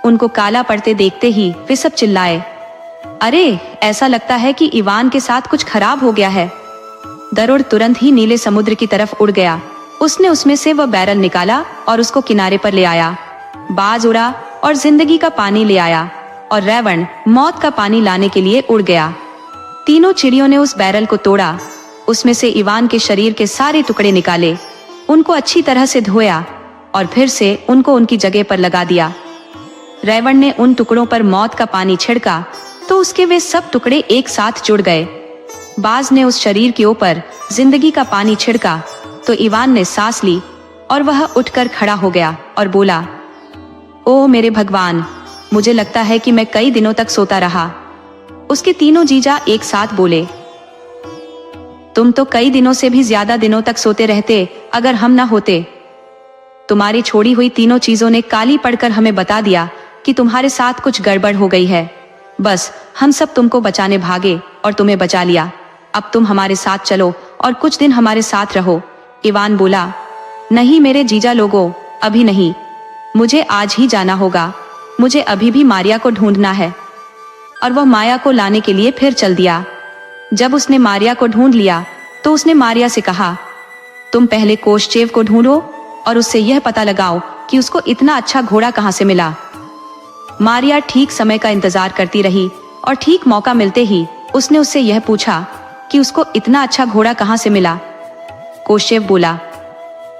उनको काला पड़ते देखते ही वे सब चिल्लाए, अरे, ऐसा लगता है कि इवान के साथ कुछ खराब हो गया है। दरोड़ तुरंत ही नीले समुद्र की तरफ उड़ गया। उसने उसमें से वह बैरल निकाला और उसको किनारे पर ले आया। बाज उड़ा और जिंदगी का पानी ले आया और रैवण मौत का पानी लाने के लिए उड़ गया। तीनों चिड़ियों ने उस बैरल को तोड़ा, उसमें से इवान के शरीर के सारे टुकड़े निकाले, उनको अच्छी तरह से धोया और फिर से उनको उनकी जगह पर लगा दिया। रैवण ने उन टुकड़ों पर मौत का पानी छिड़का तो उसके वे सब टुकड़े एक साथ जुड़ गए। बाज ने उस शरीर के ऊपर जिंदगी का पानी छिड़का तो इवान ने सांस ली और वह उठकर खड़ा हो गया और बोला, ओ मेरे भगवान, मुझे लगता है कि मैं कई दिनों तक सोता रहा। उसके तीनों जीजा एक साथ बोले, तुम तो कई दिनों से भी ज्यादा दिनों तक सोते रहते अगर हम ना होते। तुम्हारी छोड़ी हुई तीनों चीजों ने काली पड़कर हमें बता दिया कि तुम्हारे साथ कुछ गड़बड़ हो गई है। बस हम सब तुमको बचाने भागे और तुम्हें बचा लिया। अब तुम हमारे साथ चलो और कुछ दिन हमारे साथ रहो। इवान बोला, नहीं मेरे जीजा लोगों, अभी नहीं, मुझे आज ही जाना होगा। मुझे अभी भी मारिया को ढूंढना है। और वह माया को लाने के लिए फिर चल दिया। जब उसने मारिया को ढूंढ लिया तो उसने मारिया से कहा, तुम पहले कोश्चेव को ढूंढो और उससे यह पता लगाओ कि उसको इतना अच्छा घोड़ा कहां से मिला। मारिया ठीक समय का इंतजार करती रही और ठीक मौका मिलते ही उसने उससे यह पूछा कि उसको इतना अच्छा घोड़ा कहां से मिला। कोश्चेव बोला,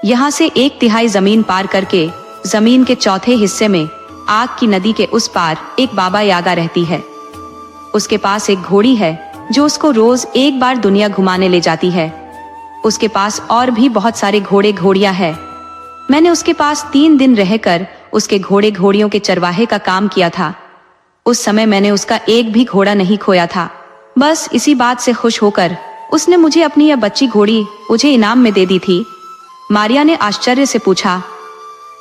यहां से 1/3 जमीन पार करके जमीन के चौथे हिस्से में आग की नदी के उस पार एक बाबा यागा रहती है। उसके पास एक घोड़ी है जो उसको रोज एक बार दुनिया घुमाने ले जाती है। उसके पास और भी बहुत सारे घोड़े घोड़ियां हैं। मैंने उसके पास 3 दिन रहकर उसके घोड़े घोड़ियों के चरवाहे का काम किया था। उस समय मैंने उसका एक भी घोड़ा नहीं खोया था। बस इसी बात से खुश होकर उसने मुझे अपनी यह बच्ची घोड़ी मुझे इनाम में दे दी थी। मारिया ने आश्चर्य से पूछा,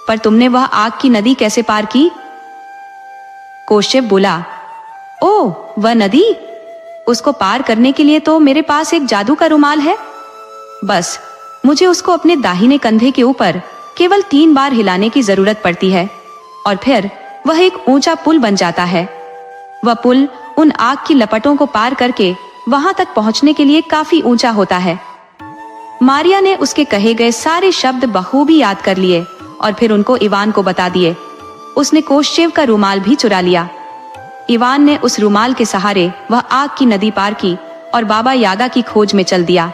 पर तुमने वह आग की नदी कैसे पार की? कोश्चेव बोला, ओ वह नदी, उसको पार करने के लिए तो मेरे पास एक जादू का रुमाल है। बस मुझे उसको अपने दाहिने कंधे के ऊपर केवल 3 बार हिलाने की जरूरत पड़ती है और फिर वह एक ऊंचा पुल बन जाता है। वह पुल उन आग की लपटों को पार करके वहां तक पहुंचने के लिए काफी ऊंचा होता है। मारिया ने उसके कहे गए सारे शब्द बखूबी याद कर लिए और फिर उनको इवान को बता दिए। उसने कोश्चेव का रुमाल भी चुरा लिया। इवान ने उस रुमाल के सहारे वह आग की नदी पार की और बाबा यागा की खोज में चल दिया।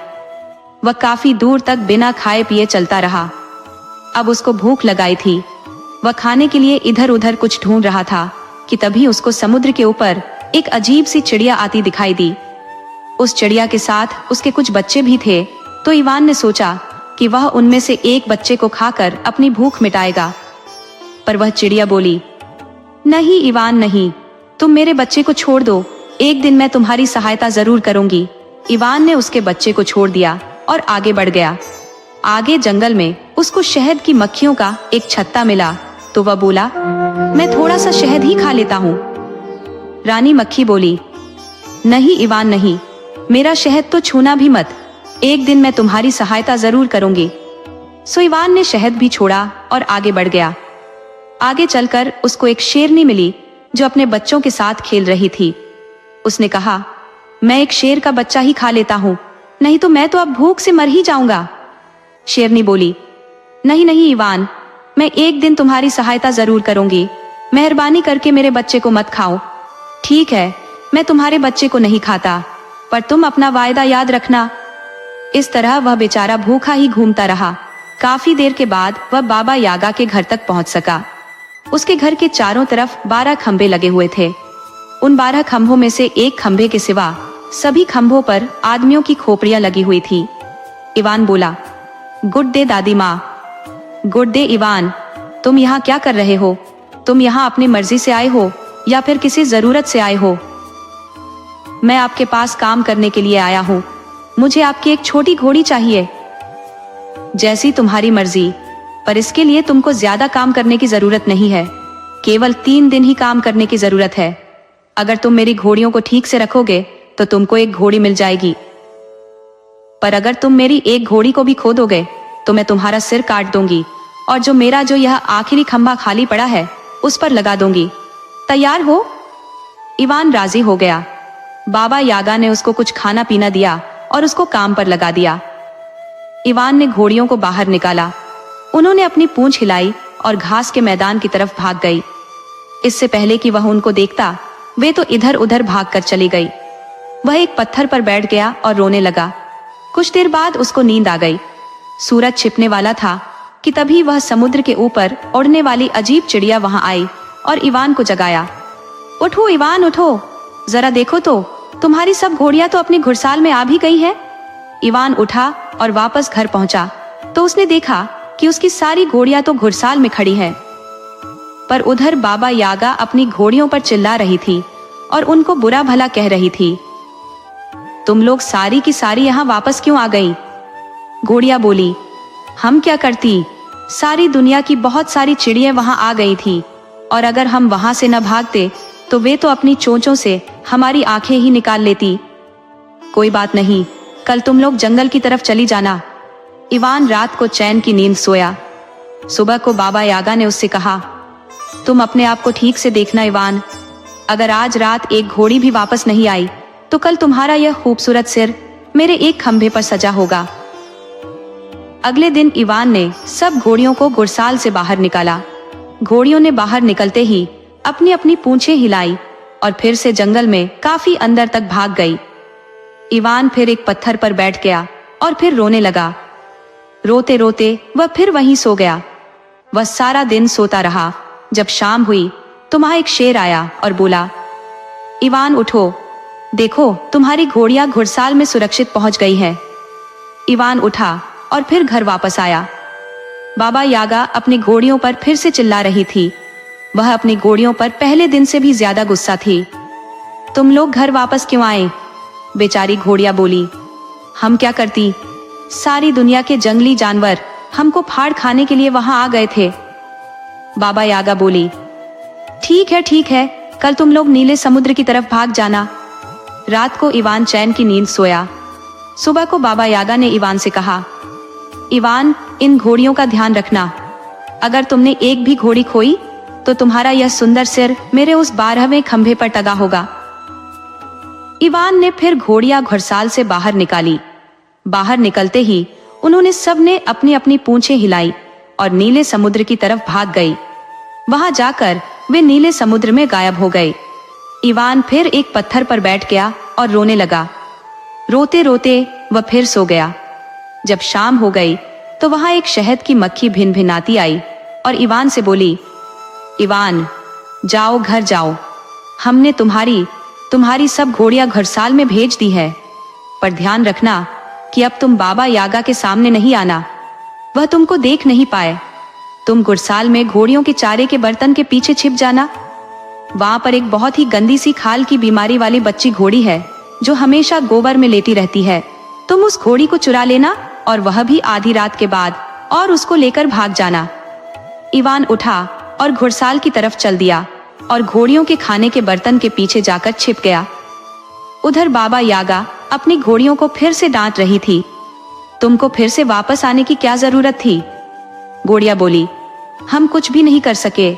वह काफी दूर तक बिना खाए पिए चलता रहा। अब उसको भूख लगाई थी। वह खाने के लिए इधर उधर कुछ ढूंढ रहा था कि तभी उसको समुद्र के ऊपर एक अजीब सी चिड़िया आती दिखाई दी। उस चिड़िया के साथ उसके कुछ बच्चे भी थे, तो इवान ने सोचा कि वह उनमें से एक बच्चे को खाकर अपनी भूख मिटाएगा। पर वह चिड़िया बोली, नहीं इवान नहीं, तुम मेरे बच्चे को छोड़ दो, एक दिन मैं तुम्हारी सहायता जरूर करूंगी। इवान ने उसके बच्चे को छोड़ दिया और आगे बढ़ गया। आगे जंगल में उसको शहद की मक्खियों का एक छत्ता मिला, तो वह बोला, मैं थोड़ा सा शहद ही खा लेता हूँ। रानी मक्खी बोली, नहीं इवान नहीं, मेरा शहद तो छूना भी मत, एक दिन मैं तुम्हारी सहायता जरूर करूंगी। सो इवान ने शहद भी छोड़ा और आगे बढ़ गया। आगे चलकर उसको एक शेरनी मिली जो अपने बच्चों के साथ खेल रही थी। उसने कहा, मैं एक शेर का बच्चा ही खा लेता हूँ, नहीं तो मैं तो अब भूख से मर ही जाऊंगा। शेरनी बोली, नहीं नहीं इवान, मैं एक दिन तुम्हारी सहायता जरूर करूंगी, मेहरबानी करके मेरे बच्चे को मत खाओ। ठीक है, मैं तुम्हारे बच्चे को नहीं खाता, पर तुम अपना वायदा याद रखना। इस तरह वह बेचारा भूखा ही घूमता रहा। काफी देर के बाद वह बाबा यागा के घर तक पहुंच सका। उसके घर के चारों तरफ 12 खंभे लगे हुए थे। उन 12 खंभों में से एक खंभे के सिवा सभी खंभों पर आदमियों की खोपड़ियां लगी हुई थी। इवान बोला, गुड डे दादी माँ। गुड डे इवान, तुम यहाँ क्या कर रहे हो? तुम यहाँ अपनी मर्जी से आए हो या फिर किसी जरूरत से आए हो? मैं आपके पास काम करने के लिए आया हूँ। मुझे आपकी एक छोटी घोड़ी चाहिए। जैसी तुम्हारी मर्जी, पर इसके लिए तुमको ज्यादा काम करने की जरूरत नहीं है, केवल 3 दिन ही काम करने की जरूरत है। अगर तुम मेरी घोड़ियों को ठीक से रखोगे तो तुमको एक घोड़ी मिल जाएगी, पर अगर तुम मेरी एक घोड़ी को भी खो दोगे तो मैं तुम्हारा सिर काट दूंगी और जो यह आखिरी खंभा खाली पड़ा है उस पर लगा दूंगी। तैयार हो? इवान राजी हो गया। बाबा यागा ने उसको कुछ खाना पीना दिया और उसको काम पर लगा दिया। इवान ने घोड़ियों को बाहर निकाला। उन्होंने अपनी पूंछ हिलाई और घास के मैदान की तरफ भाग गई। इससे पहले कि वह उनको देखता, वे तो इधर उधर भागकर चली गई। वह एक पत्थर पर बैठ गया और रोने लगा। कुछ देर बाद उसको नींद आ गई। सूरज छिपने वाला था कि तभी वह समुद्र के ऊपर उड़ने वाली अजीब चिड़िया वहां आई और इवान को जगाया। उठो इवान उठो, जरा देखो तो, तुम्हारी सब घोड़ियां तो अपनी घुड़साल में आ भी गई है। इवान उठा और वापस घर पहुंचा तो उसने देखा कि उसकी सारी घोड़ियां तो घुड़साल में खड़ी हैं। पर उधर बाबा यागा अपनी घोड़ियों पर चिल्ला रही थी और उनको बुरा भला कह रही थी। तुम लोग सारी की सारी यहाँ वापस क्यों आ गई? घोड़िया बोली, हम क्या करती, सारी दुनिया की बहुत सारी चिड़िया वहां आ गई थी, और अगर हम वहां से न भागते तो वे तो अपनी चोंचों से हमारी आंखें ही निकाल लेती। कोई बात नहीं, कल तुम लोग जंगल की तरफ चली जाना। इवान रात को चैन की नींद सोया। सुबह को बाबा यागा ने उससे कहा, तुम अपने आप को ठीक से देखना इवान, अगर आज रात एक घोड़ी भी वापस नहीं आई तो कल तुम्हारा यह खूबसूरत सिर मेरे एक खंभे पर सजा होगा। अगले दिन इवान ने सब घोड़ियों को घुड़साल से बाहर निकाला। घोड़ियों ने बाहर निकलते ही अपनी अपनी पूंछें हिलाई और फिर से जंगल में काफी अंदर तक भाग गई। इवान फिर एक पत्थर पर बैठ गया और फिर रोने लगा। रोते रोते वह फिर वहीं सो गया। वह सारा दिन सोता रहा। जब शाम हुई तो वहां एक शेर आया और बोला, इवान उठो, देखो तुम्हारी घोड़ियां घुड़साल में सुरक्षित पहुंच गई है। इवान उठा और फिर घर वापस आया। बाबा यागा अपनी घोड़ियों पर फिर से चिल्ला रही थी। वह अपनी घोड़ियों पर पहले दिन से भी ज्यादा गुस्सा थी। तुम लोग घर वापस क्यों आए? बेचारी घोड़िया बोली, हम क्या करती, सारी दुनिया के जंगली जानवर हमको फाड़ खाने के लिए वहां आ गए थे। बाबा यागा बोली, ठीक है, कल तुम लोग नीले समुद्र की तरफ भाग जाना। रात को इवान चैन की नींद सोया। सुबह को बाबा यागा ने इवान से कहा, इवान, इन घोड़ियों का ध्यान रखना, अगर तुमने एक भी घोड़ी खोई तो तुम्हारा यह सुंदर सिर मेरे उस 12वें खंभे पर टंगा होगा। इवान ने फिर घोड़ियां घुड़साल से बाहर निकाली। बाहर निकलते ही उन्होंने सब ने अपनी अपनी पूंछें हिलाई और नीले समुद्र की तरफ भाग गई। वहां जाकर वे नीले समुद्र में गायब हो गए। इवान फिर एक पत्थर पर बैठ गया और रोने लगा। रोते रोते वह फिर सो गया। जब शाम हो गई तो वहां एक शहद की मक्खी भिन भिनाती आई और इवान से बोली, इवान, जाओ घर जाओ, हमने तुम्हारी सब घोड़ियां घुड़साल में भेज दी है, पर ध्यान रखना कि अब तुम बाबा यागा के सामने नहीं आना, वह तुमको देख नहीं पाए। तुम घुड़साल में घोड़ियों के चारे के बर्तन के पीछे छिप जाना। वहां पर एक बहुत ही गंदी सी खाल की बीमारी वाली बच्ची घोड़ी है जो हमेशा गोबर में लेटी रहती है। तुम उस घोड़ी को चुरा लेना और वह भी आधी रात के बाद, और उसको लेकर भाग जाना। इवान उठा और घुड़साल की तरफ चल दिया और घोड़ियों के खाने के बर्तन के पीछे जाकर छिप गया। उधर बाबा यागा अपनी घोड़ियों को फिर से डांट रही थी। तुमको फिर से वापस आने की क्या जरूरत थी? घोड़िया बोली, हम कुछ भी नहीं कर सके।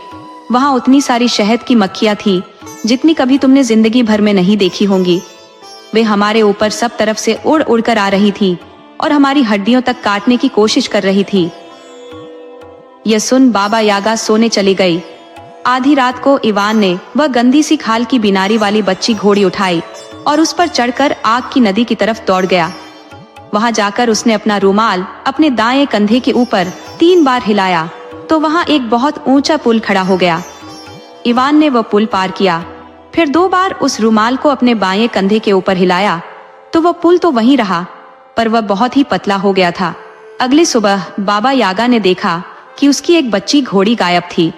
वहां उतनी सारी शहद की मक्खियां थी जितनी कभी तुमने जिंदगी भर में नहीं देखी होंगी। वे हमारे ऊपर सब तरफ से उड़ उड़ कर आ रही थी और हमारी हड्डियों तक काटने की कोशिश कर रही थी। यह सुन बाबा यागा सोने चली गई। आधी रात को इवान ने वह गंदी सी खाल की बीमारी वाली बच्ची घोड़ी उठाई और उस पर चढ़कर आग की नदी की तरफ दौड़ गया। वहां जाकर उसने अपना रुमाल अपने दाएं कंधे के ऊपर 3 बार हिलाया तो वहां एक बहुत ऊंचा पुल खड़ा हो गया। इवान ने वह पुल पार किया, फिर 2 बार उस रुमाल को अपने बाएं कंधे के ऊपर हिलाया तो वह पुल तो वहीं रहा, पर वह बहुत ही पतला हो गया था। अगली सुबह बाबा यागा ने देखा कि उसकी एक बच्ची घोड़ी गायब थी।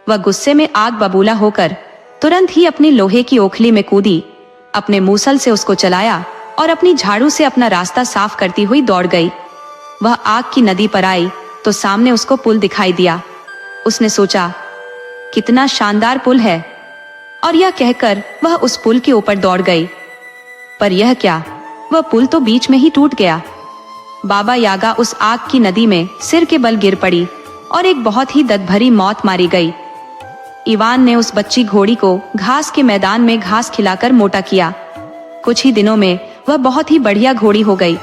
वह गुस्से में आग बबूला होकर तुरंत ही अपनी लोहे की ओखली में कूदी, अपने मूसल से उसको चलाया और अपनी झाड़ू से अपना रास्ता साफ करती हुई दौड़ गई। वह आग की नदी पर आई तो सामने उसको पुल दिखाई दिया। उसने सोचा, कितना शानदार पुल है, और यह कहकर वह उस पुल के ऊपर दौड़ गई। पर यह क्या, वह पुल तो बीच में ही टूट गया। बाबा यागा उस आग की नदी में सिर के बल गिर पड़ी और एक बहुत ही दर्द भरी मौत मारी गई। इवान ने उस बच्ची घोड़ी को घास के मैदान में घास खिलाकर मोटा किया। कुछ ही दिनों में वह बहुत ही बढ़िया घोड़ी हो गई।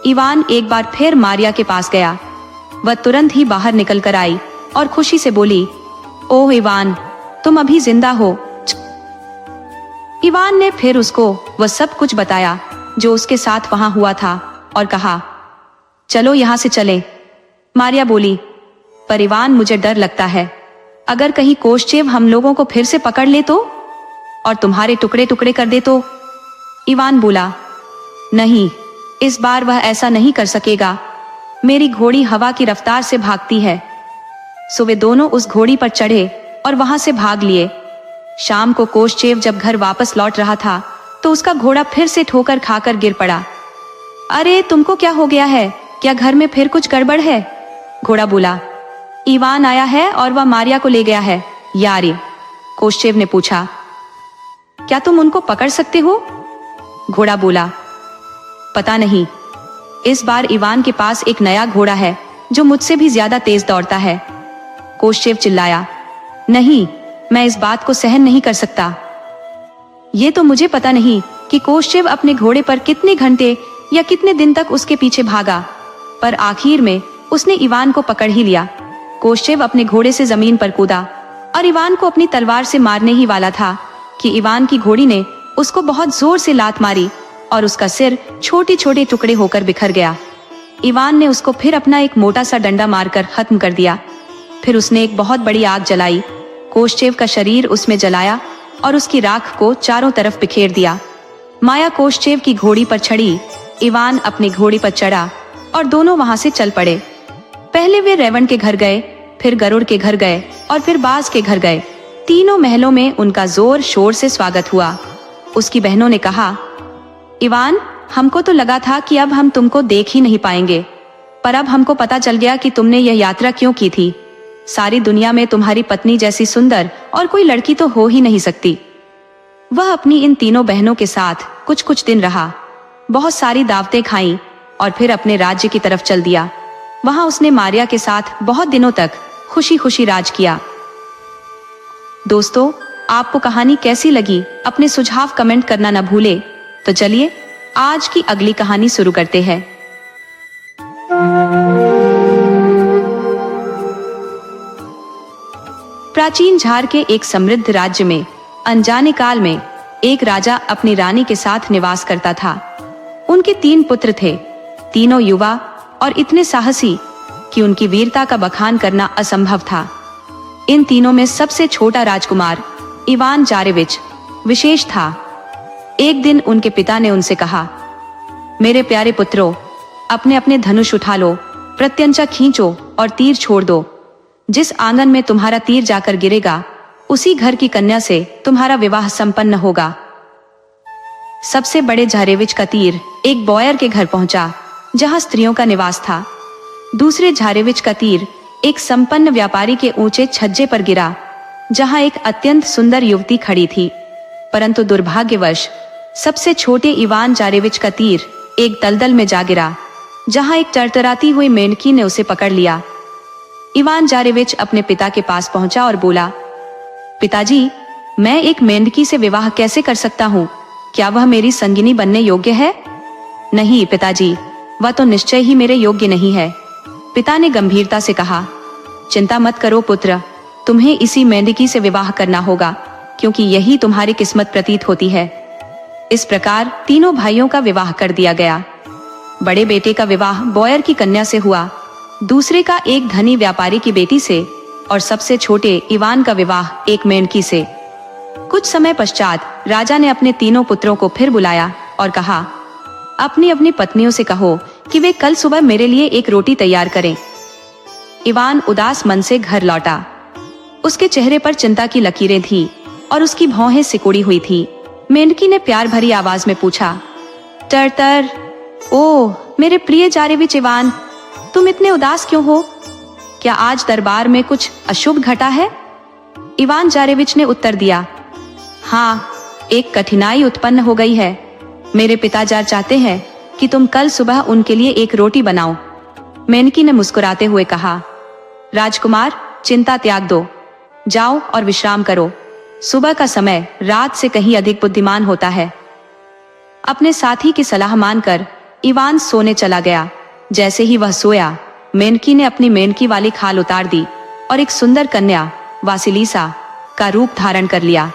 इवान एक बार फिर मारिया के पास गया। वह तुरंत ही बाहर निकल कर आई और खुशी से बोली, ओह इवान, तुम अभी जिंदा हो। इवान ने फिर उसको वह सब कुछ बताया जो उसके साथ वहां हुआ था और कहा, चलो यहाँ से चलें। मारिया बोली, पर इवान, मुझे डर लगता है, अगर कहीं कोशचेव हम लोगों को फिर से पकड़ ले तो, और तुम्हारे टुकड़े टुकड़े कर दे तो? इवान बोला, नहीं, इस बार वह ऐसा नहीं कर सकेगा। मेरी घोड़ी हवा की रफ्तार से भागती है। सो वे दोनों उस घोड़ी पर चढ़े और वहां से भाग लिए। शाम को कोशचेव जब घर वापस लौट रहा था तो उसका घोड़ा फिर से ठोकर खाकर गिर पड़ा। अरे तुमको क्या हो गया है? क्या घर में फिर कुछ गड़बड़ है? घोड़ा बोला। इवान आया है और वह मारिया को ले गया है। यारी, कोशचेव ने पूछा। क्या तुम उनको पकड़ सकते हो? घोड़ा बोला। पता नहीं, इस बार इवान के पास एक नया घोड़ा है जो मुझसे भी ज्यादा तेज दौड़ता है। कोशचेव चिल्लाया। नहीं, मैं इस बात को सहन नहीं कर सकता। ये तो मुझे पता नहीं कि कोशचेव अपने घोड़े पर कितने घंटे या कितने दिन तक उसके पीछे भागा, पर आखिर में उसने इवान को पकड़ ही लिया। कोशचेव अपने घोड़े से जमीन पर कूदा और इवान को अपनी तलवार से मारने ही वाला था कि इवान की घोड़ी ने उसको बहुत जोर से लात मारी और उसका सिर छोटे छोटे टुकड़े होकर बिखर गया। इवान ने उसको फिर अपना एक मोटा सा डंडा मारकर खत्म कर दिया। फिर उसने एक बहुत बड़ी आग जलाई, कोशचेव का शरीर उसमें जलाया और उसकी राख को चारों तरफ बिखेर दिया। माया कोशचेव की घोड़ी पर चढ़ी, इवान अपनी घोड़ी पर चढ़ा और दोनों वहां से चल पड़े। पहले वे रेवण के घर गए, फिर गरुड़ के घर गए और फिर बाज के घर गए। तीनों महलों में उनका जोर शोर से स्वागत हुआ। उसकी बहनों ने कहा, इवान, हमको तो लगा था कि अब हम तुमको देख ही नहीं पाएंगे, पर अब हमको पता चल गया कि तुमने यह यात्रा क्यों की थी। सारी दुनिया में तुम्हारी पत्नी जैसी सुंदर और कोई लड़की तो हो ही नहीं सकती। वह अपनी इन तीनों बहनों के साथ कुछ कुछ दिन रहा, बहुत सारी दावतें खाईं और फिर अपने राज्य की तरफ चल दिया। वहां उसने मारिया के साथ बहुत दिनों तक खुशी खुशी राज किया। दोस्तों, आपको कहानी कैसी लगी? अपने सुझाव कमेंट करना न भूले। तो चलिए आज की अगली कहानी शुरू करते हैं। प्राचीन झार के एक समृद्ध राज्य में अनजाने काल में एक राजा अपनी रानी के साथ निवास करता था। उनके 3 पुत्र थे, तीनों युवा और इतने साहसी कि उनकी वीरता का बखान करना असंभव था। इन तीनों में सबसे छोटा राजकुमार इवान जारेविच विशेष था। एक दिन उनके पिता ने उनसे कहा, मेरे प्यारे पुत्रों, अपने अपने धनुष उठा लो, प्रत्यंचा खींचो और तीर छोड़ दो। जिस आंगन में तुम्हारा तीर जाकर गिरेगा, उसी घर की कन्या से तुम्हारा विवाह संपन्न होगा। सबसे बड़े झारेविच का तीर एक बॉयर के घर पहुंचा, जहां स्त्रियों का निवास था। दूसरे झारेविच का तीर एक संपन्न व्यापारी के ऊंचे छज्जे पर गिरा, जहां एक अत्यंत सुंदर युवती खड़ी थी। परंतु दुर्भाग्यवश सबसे छोटे इवान जारेविच का तीर एक दलदल में जा गिरा, जहां एक टरटराती हुई मेंढकी ने उसे पकड़ लिया। इवान जारेविच अपने पिता के पास पहुंचा और बोला, पिताजी, मैं एक मेंढकी से विवाह कैसे कर सकता हूँ? क्या वह मेरी संगिनी बनने योग्य है? नहीं पिताजी, वह तो निश्चय ही मेरे योग्य नहीं है। पिता ने गंभीरता से कहा, चिंता मत करो पुत्र, तुम्हें इसी मेंढकी से विवाह करना होगा, क्योंकि यही तुम्हारी किस्मत प्रतीत होती है। इस प्रकार तीनों भाइयों का विवाह कर दिया गया। बड़े बेटे का विवाह बॉयर की कन्या से हुआ, दूसरे का एक धनी व्यापारी की बेटी से और सबसे छोटे इवान का विवाह एक मेंढकी से। कुछ समय पश्चात राजा ने अपने तीनों पुत्रों को फिर बुलाया और कहा, अपनी अपनी पत्नियों से कहो कि वे कल सुबह मेरे लिए एक रोटी तैयार करें। इवान उदास मन से घर लौटा। उसके चेहरे पर चिंता की लकीरें थीं और उसकी भौहें सिकुड़ी हुई थी। मेंढकी ने प्यार भरी आवाज में पूछा, टरटर, ओह मेरे प्रिय जारेविच इवान, तुम इतने उदास क्यों हो? क्या आज दरबार में कुछ अशुभ घटा है? इवान जारेविच ने उत्तर दिया, हाँ, एक कठिनाई उत्पन्न हो गई है। मेरे पिताजी चाहते हैं कि तुम कल सुबह उनके लिए एक रोटी बनाओ। मेंढकी ने मुस्कुराते हुए कहा, राजकुमार, चिंता त्याग दो, जाओ और विश्राम करो। सुबह का समय रात से कहीं अधिक बुद्धिमान होता है। अपने साथी की सलाह मानकर इवान सोने चला गया। जैसे ही वह सोया, मेंढकी ने अपनी मेंढकी वाली खाल उतार दी और एक सुंदर कन्या वासिलीसा का रूप धारण कर लिया।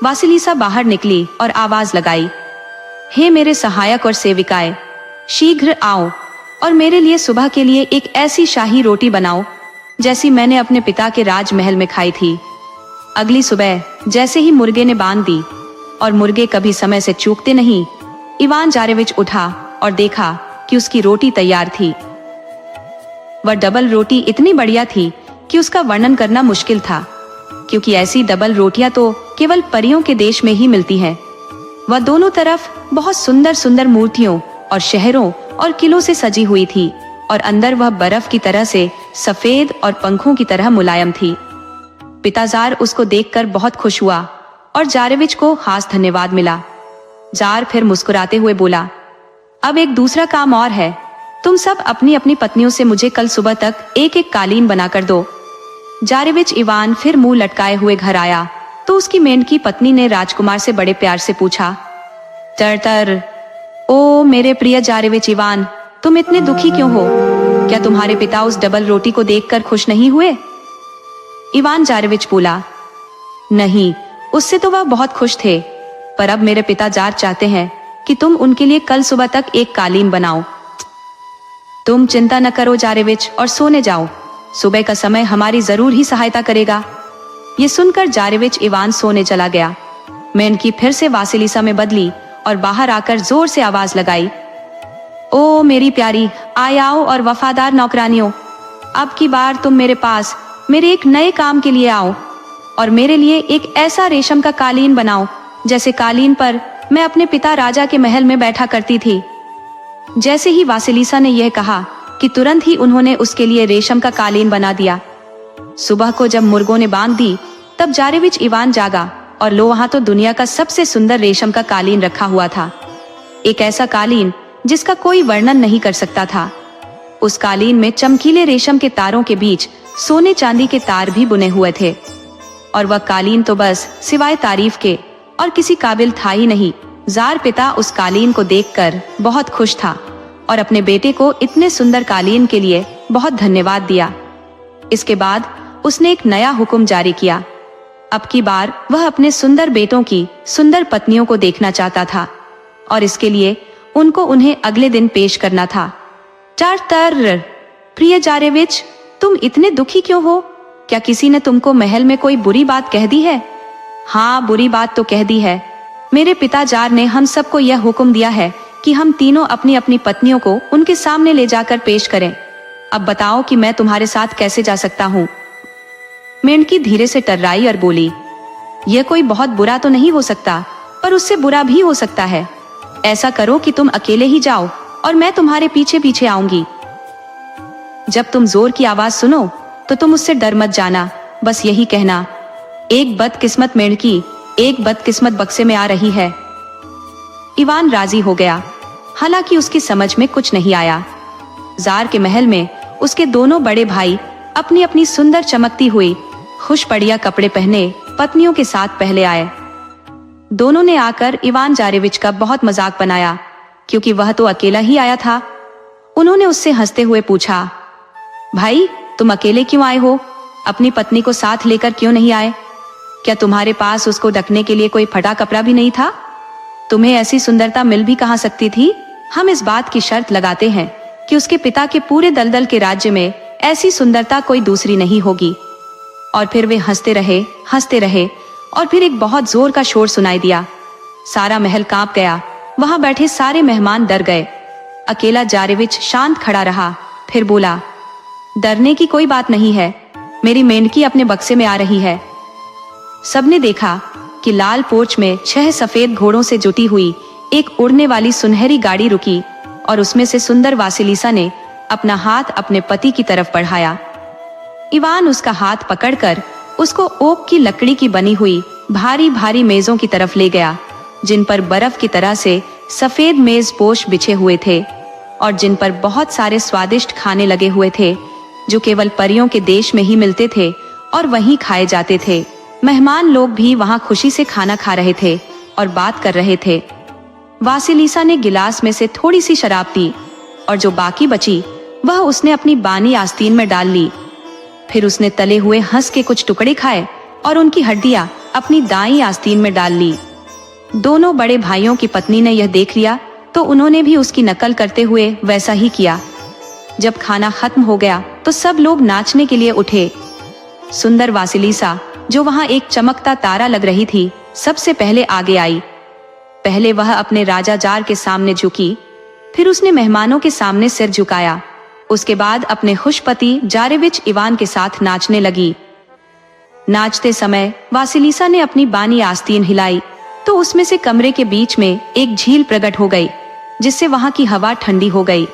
वासिलीसा बाहर निकली और आवाज लगाई, हे मेरे सहायक और सेविकाएं, शीघ्र आओ और मेरे लिए सुबह के लिए एक ऐसी शाही रोटी बनाओ जैसी मैंने अपने पिता के राजमहल में खाई थी। अगली सुबह जैसे ही मुर्गे ने बांध दी, और मुर्गे कभी समय से चूकते नहीं, इवान जारेविच उठा और देखा कि उसकी रोटी तैयार थी। वह डबल रोटी इतनी बढ़िया थी कि उसका वर्णन करना मुश्किल था। क्योंकि ऐसी डबल रोटियां तो केवल परियों के देश में ही मिलती हैं। वह दोनों तरफ बहुत सुंदर सुंदर मूर्तियों और शहरों और किलों से सजी हुई थी और अंदर वह बर्फ की तरह से सफेद और पंखों की तरह मुलायम थी। पिता जार उसको देखकर बहुत खुश हुआ और जारेविच को खास धन्यवाद मिला। जार फिर मुस्कुराते हुए बोला, अब एक दूसरा काम और है। तुम सब अपनी अपनी पत्नियों से मुझे कल सुबह तक एक एक कालीन बनाकर दो। जारेविच इवान फिर मुंह लटकाए हुए घर आया तो उसकी मेंढकी पत्नी ने राजकुमार से बड़े प्यार से पूछा, तर ओ मेरे प्रिय जारेविच इवान, तुम इतने दुखी क्यों हो? क्या तुम्हारे पिता उस डबल रोटी को देखकर खुश नहीं हुए? इवान जारेविच बोला, नहीं, उससे तो वह बहुत खुश थे, पर अब मेरे पिता जार चाहते हैं कि तुम उनके लिए कल सुबह तक एक कालीन बनाओ। तुम चिंता न करो जारेविच और सोने जाओ, सुबह का समय हमारी जरूर ही सहायता करेगा। ये सुनकर जारेविच इवान सोने चला गया। मेंढकी फिर से वासिलिसा में बदली और बाहर आकर जोर से आवाज लगाई, ओ मेरी प्यारी, आए आओ और वफादार नौकरानियों, अब की बार तुम मेरे पास मेरे एक नए काम के लिए आओ और मेरे लिए एक ऐसा रेशम का कालीन बनाओ जैसे कालीन पर मैं अपने पिता राजा के महल में बैठा करती थी। जैसे ही वासिलिसा ने यह कहा कि तुरंत ही उन्होंने उसके लिए रेशम का कालीन बना दिया। सुबह को जब मुर्गों ने बांग दी तब जारेविच इवान जागा और लो वहां तो दुनिया का सबसे सुंदर रेशम का कालीन रखा हुआ था। एक ऐसा कालीन जिसका कोई वर्णन नहीं कर सकता था। उस कालीन में चमकीले रेशम के तारों के बीच सोने चांदी के तार भी बुने हुए थे और वह कालीन तो बस सिवाय तारीफ के और किसी काबिल था ही नहीं। जार पिता उस कालीन को देखकर बहुत खुश था और अपने बेटे को इतने सुंदर कालीन के लिए बहुत धन्यवाद दिया। इसके बाद उसने एक नया हुक्म जारी किया। अब की बार वह अपने सुंदर बेटों की सुंदर पत्नियों को देखना चाहता था और इसके लिए उनको उन्हें अगले दिन पेश करना था। तर प्रिय जारेविच, तुम इतने दुखी क्यों हो? क्या किसी ने तुमको महल में कोई बुरी बात कह दी है? हाँ, बुरी बात तो कह दी है। मेरे पिता जार ने हम सबको यह हुक्म दिया है कि हम तीनों अपनी अपनी पत्नियों को उनके सामने ले जाकर पेश करें। अब बताओ कि मैं तुम्हारे साथ कैसे जा सकता हूँ? मेंढकी धीरे से टर्राई और बोली, यह कोई बहुत बुरा तो नहीं हो सकता, पर उससे बुरा भी हो सकता है। ऐसा करो कि तुम अकेले ही जाओ और मैं तुम्हारे पीछे पीछे आऊंगी। जब तुम जोर की आवाज सुनो तो तुम उससे डर मत जाना, बस यही कहना, एक बदकिस्मत मेंढकी एक बदकिस्मत बक्से में आ रही है। इवान राजी हो गया, हालांकि उसकी समझ में कुछ नहीं आया। जार के महल में उसके दोनों बड़े भाई अपनी अपनी सुंदर चमकती हुई खुश बढ़िया कपड़े पहने पत्नियों के साथ पहले आए। दोनों ने आकर इवान जारेविच का बहुत मजाक बनाया क्योंकि वह तो अकेला ही आया था। उन्होंने उससे हंसते हुए पूछा, भाई तुम अकेले क्यों आए हो? अपनी पत्नी को साथ लेकर क्यों नहीं आए? क्या तुम्हारे पास उसको ढकने के लिए कोई फटा कपड़ा भी नहीं था? तुम्हें ऐसी सुंदरता मिल भी कहां सकती थी? हम इस बात की शर्त लगाते हैं कि उसके पिता के पूरे दलदल के राज्य में ऐसी सुंदरता कोई दूसरी नहीं होगी। और फिर वे हंसते रहे और फिर एक बहुत जोर का शोर सुनाई दिया। सारा महल कांप गया। वहां बैठे सारे मेहमान डर गए। अकेला जारेविच शांत खड़ा रहा, फिर बोला, डरने की कोई बात नहीं है, मेरी मेंढकी अपने बक्से में आ रही है। सबने देखा कि लाल पोर्च में 6 सफेद घोड़ों से जुटी हुई एक उड़ने वाली सुनहरी गाड़ी रुकी और उसमें से सुंदर वासिलिसा ने अपना हाथ अपने पति की तरफ बढ़ाया। इवान उसका हाथ पकड़कर उसको ओक की लकड़ी की बनी हुई भारी भारी मेजों की तरफ ले गया, जिन पर बर्फ की तरह से सफेद मेज पोश बिछे हुए थे और जिन पर बहुत सारे स्वादिष्ट खाने लगे हुए थे जो केवल परियों के देश में ही मिलते थे और वहीं खाए जाते थे। मेहमान लोग भी वहां खुशी से खाना खा रहे थे और बात कर रहे थे। वासिलिसा ने गिलास में से थोड़ी सी शराब पी और जो बाकी बची वह उसने अपनी बानी आस्तीन में डाल ली। फिर उसने तले हुए हंस के कुछ टुकड़े खाए और उनकी हड्डियां अपनी दाईं आस्तीन में डाल ली। दोनों बड़े भाइयों की पत्नी ने यह देख लिया तो उन्होंने भी उसकी नकल करते हुए वैसा ही किया। जब खाना खत्म हो गया तो सब लोग नाचने के लिए उठे। सुंदर वासिलिसा, जो वहां एक चमकता तारा लग रही थी, सबसे पहले आगे आई। पहले वह अपने राजा जार के सामने झुकी, फिर उसने मेहमानों के सामने सिर झुकाया। उसके बाद अपने खुश पति जारेविच इवान के साथ नाचने लगी। नाचते समय वासिलिसा ने अपनी बानी आस्तीन हिलाई तो उसमें से कमरे के बीच में एक झील प्रकट हो गई, जिससे वहां की हवा ठंडी हो गई।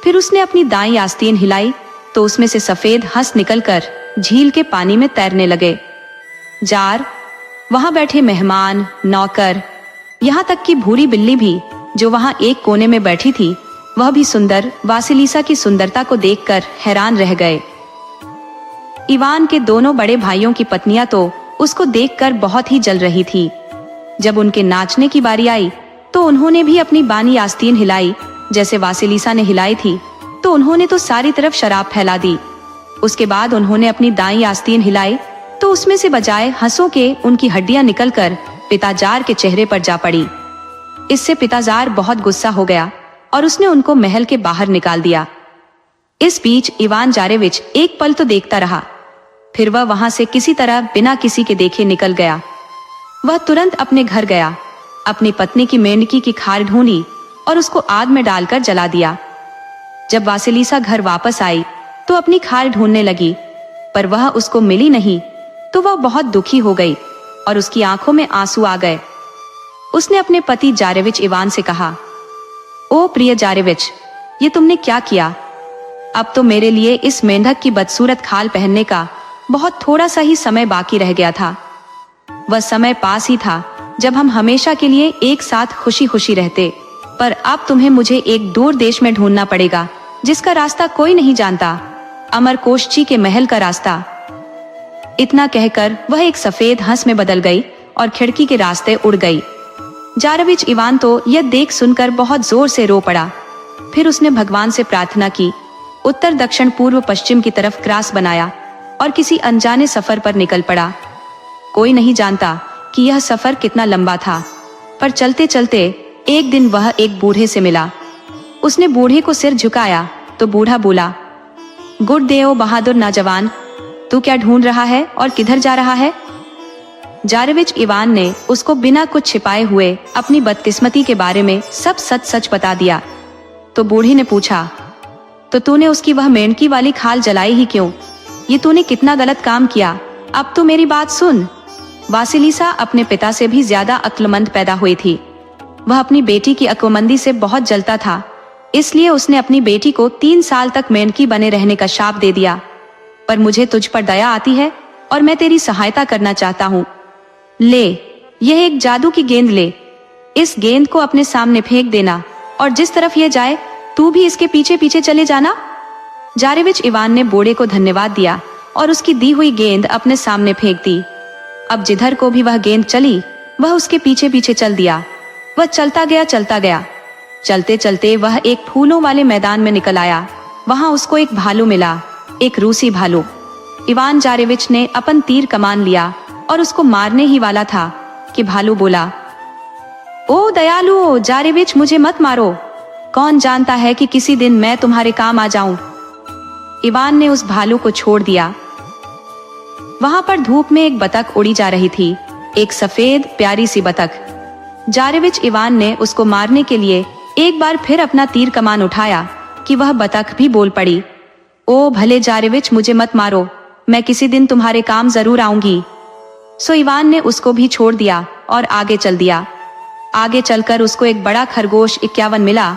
फिर उसने अपनी दाईं आस्तीन हिलाई तो उसमें से सफेद हंस निकलकर झील के पानी में तैरने लगे। जार, वहां बैठे मेहमान, नौकर, यहाँ तक कि भूरी बिल्ली भी जो वहां एक कोने में बैठी थी, वह भी सुंदर वासिलिसा की सुंदरता को देखकर हैरान रह गए। इवान के दोनों बड़े भाइयों की पत्नियां तो उसको देखकर बहुत ही जल रही थी। जब उनके नाचने की बारी आई तो उन्होंने भी अपनी बानी आस्तीन हिलाई जैसे वासिलिसा ने हिलाई थी, तो उन्होंने तो सारी तरफ शराब फैला दी। उसके बाद उन्होंने अपनी दाईं आस्तीन हिलाई तो उसमें से बजाय हंसों के उनकी हड्डियां निकलकर पिता जार के चेहरे पर जा पड़ी। इससे पिता जार बहुत गुस्सा हो गया और उसने उनको महल के बाहर निकाल दिया। इस बीच इवान जारेविच एक पल तो देखता रहा, फिर वह वहां से किसी तरह बिना किसी के देखे निकल गया। वह तुरंत अपने घर गया, अपनी पत्नी की मेंढकी की खाल ढूंढी और उसको आग में डालकर जला दिया। जब वासिलिसा घर वापस आई तो अपनी खाल ढूंढने लगी, पर वह उसको मिली नहीं, तो वह बहुत दुखी हो गई और उसकी आंखों में आंसू आ गए। उसने अपने पति जारेविच इवान से कहा, ओ प्रिय जारेविच, ये तुमने क्या किया? अब तो मेरे लिए इस मेंढक की बदसूरत खाल पहनने का बहुत थोड़ा सा ही समय बाकी रह गया था। वह समय पास ही था जब हम हमेशा के लिए एक साथ खुशी खुशी रहते, पर अब तुम्हें मुझे एक दूर देश में ढूंढना पड़ेगा जिसका रास्ता कोई नहीं जानता, अमरकोशजी के महल का रास्ता। इतना कहकर वह एक सफेद हंस में बदल गई और खिड़की के रास्ते उड़ गई। जारेविच इवान तो यह देख सुनकर बहुत जोर से रो पड़ा। फिर उसने भगवान से प्रार्थना की, उत्तर दक्षिण पूर्व पश्चिम की तरफ क्रॉस बनाया और किसी अनजाने सफर पर निकल पड़ा। कोई नहीं जानता कि यह सफर कितना लंबा था, पर चलते चलते एक दिन वह एक बूढ़े से मिला। उसने बूढ़े को सिर झुकाया तो बूढ़ा बोला, गुड डे ओ बहादुर नौजवान, तू क्या ढूंढ रहा है और किधर जा रहा है? जारेविच इवान ने उसको बिना कुछ छिपाए हुए अपनी बदकिस्मती के बारे में सब सच सच बता दिया। तो बूढ़े ने पूछा, तो तूने उसकी वह मेंढकी वाली खाल जलाई ही क्यों? ये तूने कितना गलत काम किया। अब तो मेरी बात सुन। वासिलिसा अपने पिता से भी ज्यादा अक्लमंद पैदा हुई थी। वह अपनी बेटी की अक्लमंदी से बहुत जलता था, इसलिए उसने अपनी बेटी को 3 साल तक मेंढकी बने रहने का शाप दे दिया। पर मुझे तुझ पर दया आती है और मैं तेरी सहायता करना चाहता हूँ। ले, यह एक जादू की गेंद ले। इस गेंद को अपने सामने फेंक देना और जिस तरफ यह जाए तू भी इसके पीछे पीछे चले जाना। जारेविच इवान ने बूढ़े को धन्यवाद दिया और उसकी दी हुई गेंद अपने सामने फेंक दी। अब जिधर को भी वह गेंद चली, वह उसके पीछे पीछे चल दिया। वह चलता गया चलता गया। चलते चलते वह एक फूलों वाले मैदान में निकल आया। वहां उसको एक भालू मिला, एक रूसी भालू। इवान जारेविच ने अपन तीर कमान लिया और उसको मारने ही वाला था कि भालू बोला, ओ दयालु जारेविच, मुझे मत मारो। कौन जानता है कि किसी दिन मैं तुम्हारे काम आ जाऊं। इवान ने उस भालू को छोड़ दिया। वहां पर धूप में एक बतख उड़ी जा रही थी, एक सफेद प्यारी सी बतख। जारेविच इवान ने उसको मारने के लिए एक बार फिर अपना तीर कमान उठाया कि वह बतख भी बोल पड़ी, ओ भले जारेविच, मुझे मत मारो, मैं किसी दिन तुम्हारे काम जरूर आऊंगी। सो इवान ने उसको भी छोड़ दिया और आगे चल दिया। आगे चलकर उसको एक बड़ा खरगोश 51 मिला,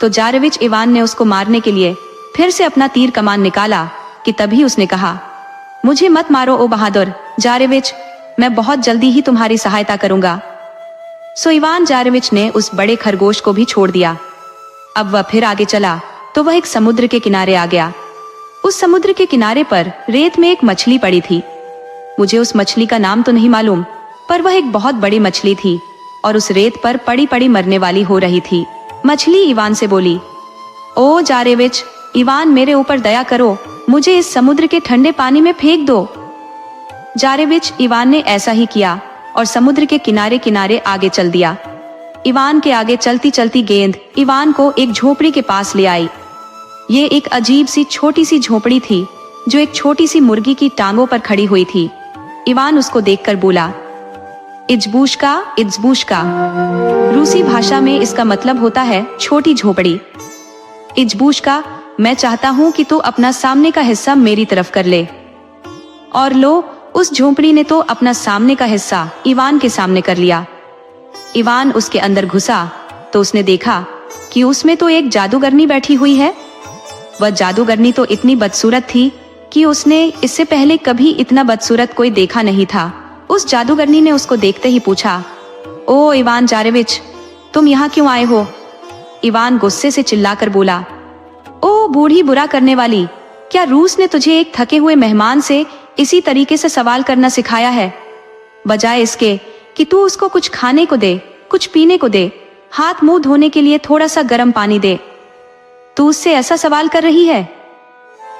तो जारेविच इवान ने उसको मारने के लिए फिर से अपना तीर कमान निकाला कि तभी उसने कहा, मुझे मत मारो ओ बहादुर जारेविच, मैं बहुत जल्दी ही तुम्हारी सहायता करूंगा। सो इवान जारेविच ने उस बड़े खरगोश को भी छोड़ दिया। अब वह फिर आगे चला तो वह एक समुद्र के किनारे आ गया। उस समुद्र के किनारे पर रेत में एक मछली पड़ी थी। मुझे उस मछली का नाम तो नहीं मालूम, पर वह एक बहुत बड़ी मछली थी और उस रेत पर पड़ी पड़ी मरने वाली हो रही थी। मछली इवान से बोली, ओ जारेविच इवान, मेरे ऊपर दया करो, मुझे इस समुद्र के ठंडे पानी में फेंक दो। जारेविच इवान ने ऐसा ही किया और समुद्र के किनारे किनारे आगे चल दिया। इवान के आगे चलती चलती गेंद इवान को एक झोपड़ी के पास ले आई। ये एक अजीब सी छोटी सी झोपड़ी थी जो एक छोटी सी मुर्गी की टांगों पर खड़ी हुई थी। इवान उसको देखकर बोला, इज्बूशका इज्बूशका। रूसी भाषा में इसका मतलब होता है छोटी झोपड़ी। इज्बूशका, मैं चाहता हूं कि तू अपना सामने का हिस्सा मेरी तरफ कर ले। और लो, उस झोंपड़ी ने तो अपना सामने का हिस्सा इवान के सामने कर लिया। इवान उसके अंदर घुसा तो उसने देखा कि उसमें तो एक जादूगरनी बैठी हुई है। वह जादूगरनी तो इतनी बदसूरत थी कि उसने इससे पहले कभी इतना बदसूरत कोई देखा नहीं था। उस जादूगरनी ने उसको देखते ही पूछा, ओ इवान जारेविच, तुम यहाँ क्यों आए हो? इवान गुस्से से चिल्लाकर बोला, ओ बूढ़ी बुरा करने वाली, क्या रूस ने तुझे एक थके हुए मेहमान से इसी तरीके से सवाल करना सिखाया है? बजाय इसके कि तू उसको कुछ खाने को दे, कुछ पीने को दे, हाथ मुंह धोने के लिए थोड़ा सा गर्म पानी दे, तू उससे ऐसा सवाल कर रही है?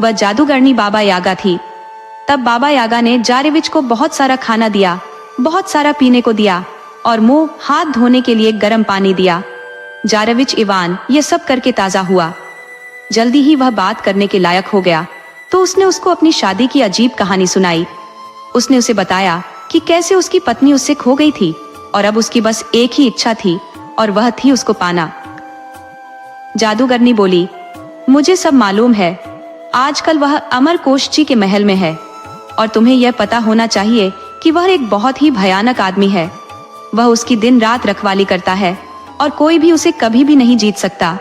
वह जादूगरनी बाबा यागा थी। तब बाबा यागा ने जारेविच को बहुत सारा खाना दिया, बहुत सारा पीने को दिया और मुंह हाथ धोने के लिए गर्म पानी दिया। जारेविच इवान ये सब करके ताजा हुआ। जल्दी ही वह बात करने के लायक हो गया तो उसने उसको अपनी शादी की अजीब कहानी सुनाई। उसने उसे बताया कि कैसे उसकी पत्नी उससे खो गई थी और अब उसकी बस एक ही इच्छा थी और वह थी उसको पाना। जादूगरनी बोली, मुझे सब मालूम है। आजकल वह अमरकोश जी के महल में है और तुम्हें यह पता होना चाहिए कि वह एक बहुत ही भयानक आदमी है। वह उसकी दिन रात रखवाली करता है और कोई भी उसे कभी भी नहीं जीत सकता।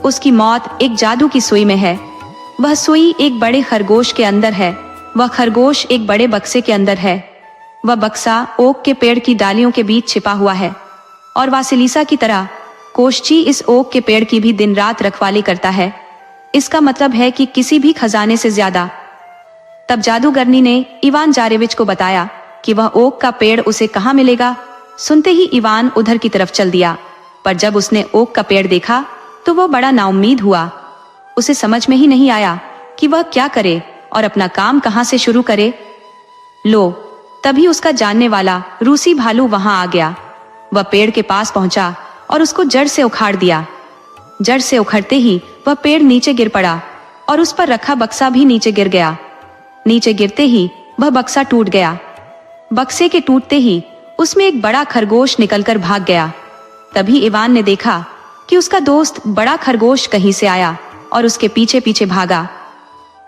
उसकी मौत एक जादू की सुई में है। वह सुई एक बड़े खरगोश के अंदर है। वह खरगोश एक बड़े बक्से के अंदर है। वह बक्सा ओक के पेड़ की डालियों के बीच छिपा हुआ है और वासिलिसा की तरह कोशची इस ओक के पेड़ की भी दिन रात रखवाली करता है। इसका मतलब है कि किसी भी खजाने से ज्यादा। तब जादूगरनी ने इवान जारेविच को बताया कि वह ओक का पेड़ उसे कहाँ मिलेगा। सुनते ही इवान उधर की तरफ चल दिया, पर जब उसने ओक का पेड़ देखा तो वह बड़ा नाउम्मीद हुआ। उसे समझ में ही नहीं आया कि वह क्या करे और अपना काम कहाँ से शुरू करे। लो, तभी उसका जानने वाला रूसी भालू वहां आ गया। वह पेड़ के पास पहुंचा और उसको जड़ से उखाड़ दिया। जड़ से उखड़ते ही वह पेड़ नीचे गिर पड़ा और उस पर रखा बक्सा भी नीचे गिर गया। नीचे गिरते ही वह बक्सा टूट गया। बक्से के टूटते ही उसमें एक बड़ा खरगोश निकलकर भाग गया। तभी इवान ने देखा कि उसका दोस्त बड़ा खरगोश कहीं से आया और उसके पीछे पीछे भागा।